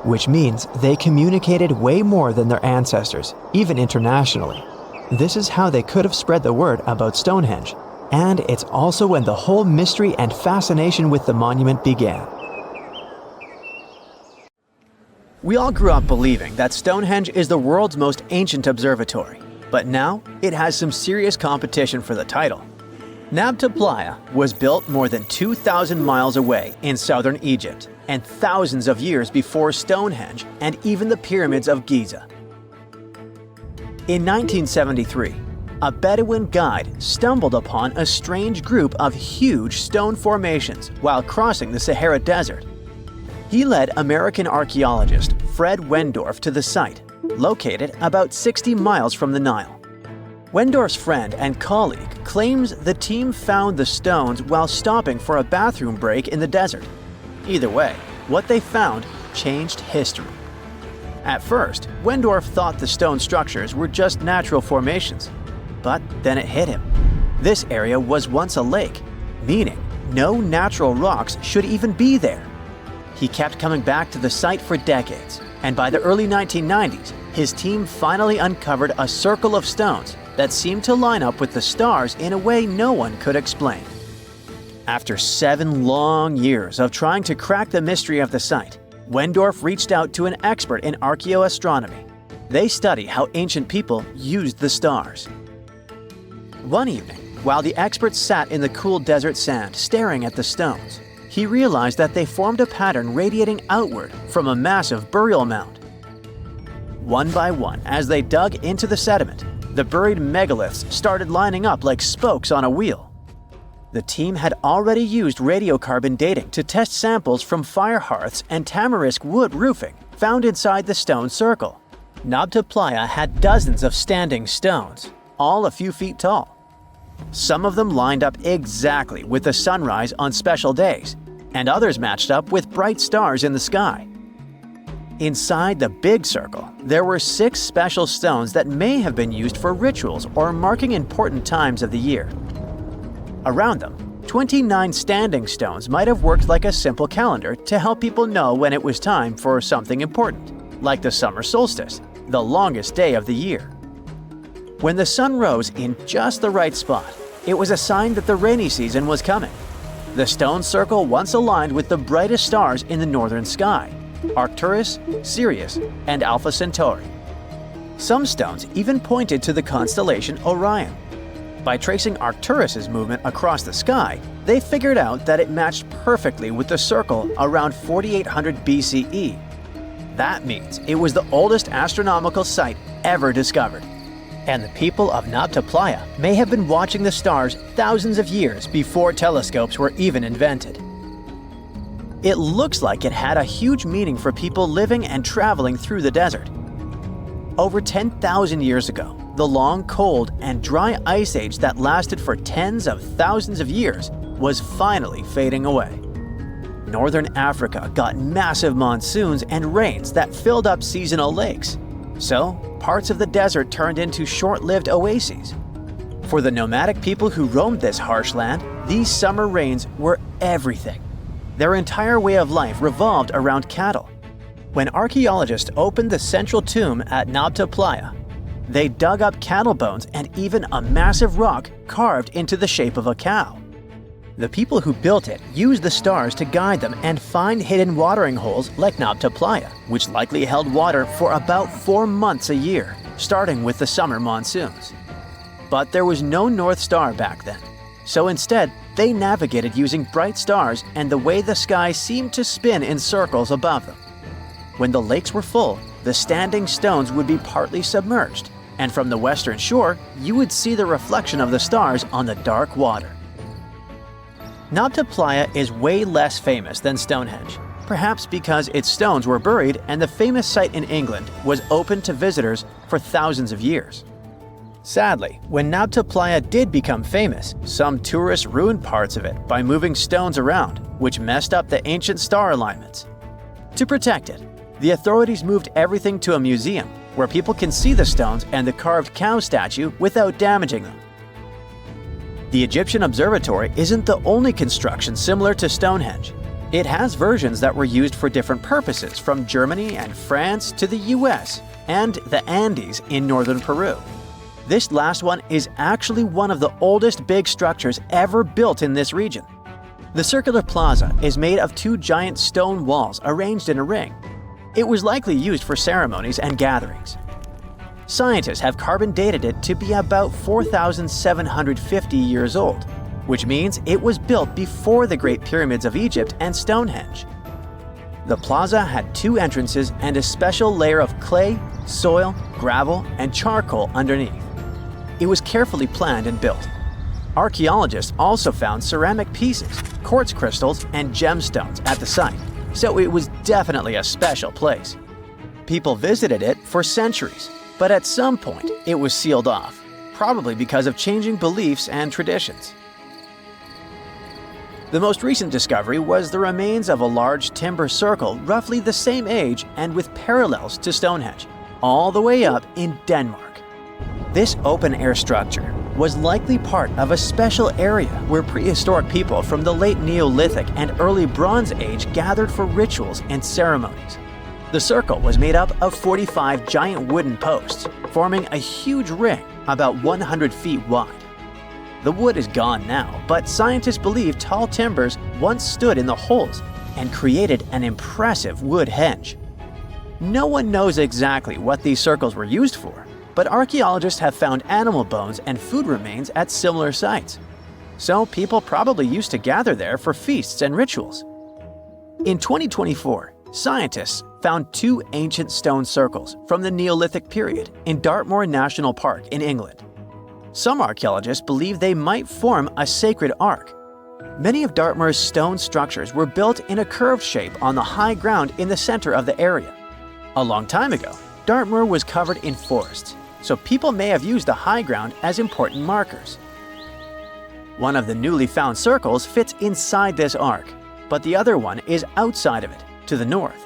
Speaker 1: which means they communicated way more than their ancestors, even internationally. This is how they could have spread the word about Stonehenge, and it's also when the whole mystery and fascination with the monument began. We all grew up believing that Stonehenge is the world's most ancient observatory, but now it has some serious competition for the title. Nabta Playa was built more than 2,000 miles away in southern Egypt and thousands of years before Stonehenge and even the pyramids of Giza. In 1973, a Bedouin guide stumbled upon a strange group of huge stone formations while crossing the Sahara Desert. He led American archaeologist Fred Wendorf to the site, located about 60 miles from the Nile. Wendorf's friend and colleague claims the team found the stones while stopping for a bathroom break in the desert. Either way, what they found changed history. At first, Wendorf thought the stone structures were just natural formations, but then it hit him. This area was once a lake, meaning no natural rocks should even be there. He kept coming back to the site for decades, and by the early 1990s, his team finally uncovered a circle of stones that seemed to line up with the stars in a way no one could explain. After 7 long years of trying to crack the mystery of the site, Wendorf reached out to an expert in archaeoastronomy. They study how ancient people used the stars. One evening, while the expert sat in the cool desert sand staring at the stones, he realized that they formed a pattern radiating outward from a massive burial mound. One by one, as they dug into the sediment, the buried megaliths started lining up like spokes on a wheel. The team had already used radiocarbon dating to test samples from fire hearths and tamarisk wood roofing found inside the stone circle. Nabta Playa had dozens of standing stones, all a few feet tall. Some of them lined up exactly with the sunrise on special days, and others matched up with bright stars in the sky. Inside the big circle, there were 6 special stones that may have been used for rituals or marking important times of the year. Around them, 29 standing stones might have worked like a simple calendar to help people know when it was time for something important, like the summer solstice, the longest day of the year. When the sun rose in just the right spot, it was a sign that the rainy season was coming. The stone circle once aligned with the brightest stars in the northern sky: Arcturus, Sirius, and Alpha Centauri. Some stones even pointed to the constellation Orion. By tracing Arcturus's movement across the sky, they figured out that it matched perfectly with the circle around 4800 BCE. That means it was the oldest astronomical site ever discovered. And the people of Nabta Playa may have been watching the stars thousands of years before telescopes were even invented. It looks like it had a huge meaning for people living and traveling through the desert. Over 10,000 years ago, the long, cold, and dry ice age that lasted for tens of thousands of years was finally fading away. Northern Africa got massive monsoons and rains that filled up seasonal lakes. So, parts of the desert turned into short-lived oases. For the nomadic people who roamed this harsh land, these summer rains were everything. Their entire way of life revolved around cattle. When archaeologists opened the central tomb at Nabta Playa, they dug up cattle bones and even a massive rock carved into the shape of a cow. The people who built it used the stars to guide them and find hidden watering holes like Nabta Playa, which likely held water for about 4 months a year, starting with the summer monsoons. But there was no North Star back then, so instead they navigated using bright stars and the way the sky seemed to spin in circles above them. When the lakes were full, the standing stones would be partly submerged, and from the western shore, you would see the reflection of the stars on the dark water. Nabta Playa is way less famous than Stonehenge, perhaps because its stones were buried and the famous site in England was open to visitors for thousands of years. Sadly, when Nabta Playa did become famous, some tourists ruined parts of it by moving stones around, which messed up the ancient star alignments. To protect it, the authorities moved everything to a museum where people can see the stones and the carved cow statue without damaging them. The Egyptian Observatory isn't the only construction similar to Stonehenge. It has versions that were used for different purposes, from Germany and France to the US and the Andes in northern Peru. This last one is actually one of the oldest big structures ever built in this region. The circular plaza is made of 2 giant stone walls arranged in a ring. It was likely used for ceremonies and gatherings. Scientists have carbon dated it to be about 4,750 years old, which means it was built before the Great Pyramids of Egypt and Stonehenge. The plaza had 2 entrances and a special layer of clay, soil, gravel, and charcoal underneath. It was carefully planned and built. Archaeologists also found ceramic pieces, quartz crystals, and gemstones at the site, so it was definitely a special place. People visited it for centuries, but at some point it was sealed off, probably because of changing beliefs and traditions. The most recent discovery was the remains of a large timber circle roughly the same age and with parallels to Stonehenge, all the way up in Denmark. This open-air structure was likely part of a special area where prehistoric people from the late Neolithic and early Bronze Age gathered for rituals and ceremonies. The circle was made up of 45 giant wooden posts, forming a huge ring about 100 feet wide. The wood is gone now, but scientists believe tall timbers once stood in the holes and created an impressive wood henge. No one knows exactly what these circles were used for, but archaeologists have found animal bones and food remains at similar sites. So people probably used to gather there for feasts and rituals. In 2024, scientists found 2 ancient stone circles from the Neolithic period in Dartmoor National Park in England. Some archaeologists believe they might form a sacred ark. Many of Dartmoor's stone structures were built in a curved shape on the high ground in the center of the area. A long time ago, Dartmoor was covered in forests, so people may have used the high ground as important markers. One of the newly found circles fits inside this ark, but the other one is outside of it, to the north.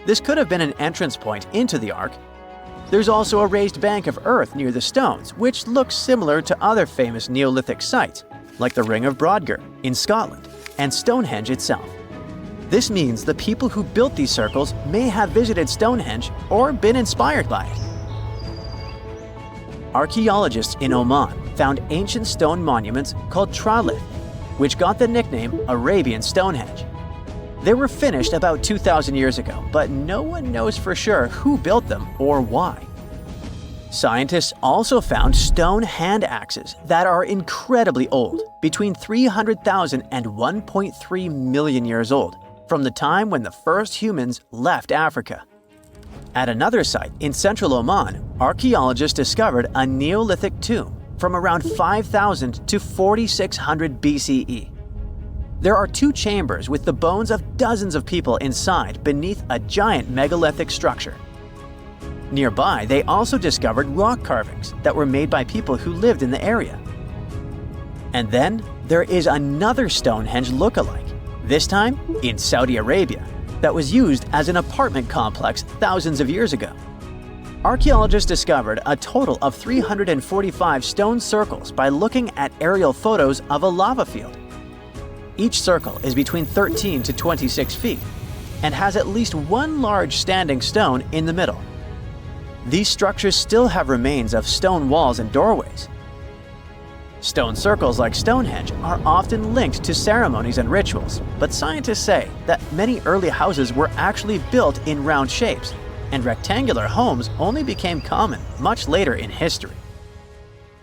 Speaker 1: This could have been an entrance point into the ark. There's also a raised bank of earth near the stones, which looks similar to other famous Neolithic sites, like the Ring of Brodgar in Scotland and Stonehenge itself. This means the people who built these circles may have visited Stonehenge or been inspired by it. Archaeologists in Oman found ancient stone monuments called tralith, which got the nickname Arabian Stonehenge. They were finished about 2,000 years ago, but no one knows for sure who built them or why. Scientists also found stone hand axes that are incredibly old, between 300,000 and 1.3 million years old, from the time when the first humans left Africa. At another site in central Oman, archaeologists discovered a Neolithic tomb from around 5000 to 4600 BCE. There are 2 chambers with the bones of dozens of people inside beneath a giant megalithic structure. Nearby, they also discovered rock carvings that were made by people who lived in the area. And then there is another Stonehenge look-alike, this time in Saudi Arabia, that was used as an apartment complex thousands of years ago. Archaeologists discovered a total of 345 stone circles by looking at aerial photos of a lava field. Each circle is between 13 to 26 feet and has at least one large standing stone in the middle. These structures still have remains of stone walls and doorways. Stone circles like Stonehenge are often linked to ceremonies and rituals, but scientists say that many early houses were actually built in round shapes, and rectangular homes only became common much later in history.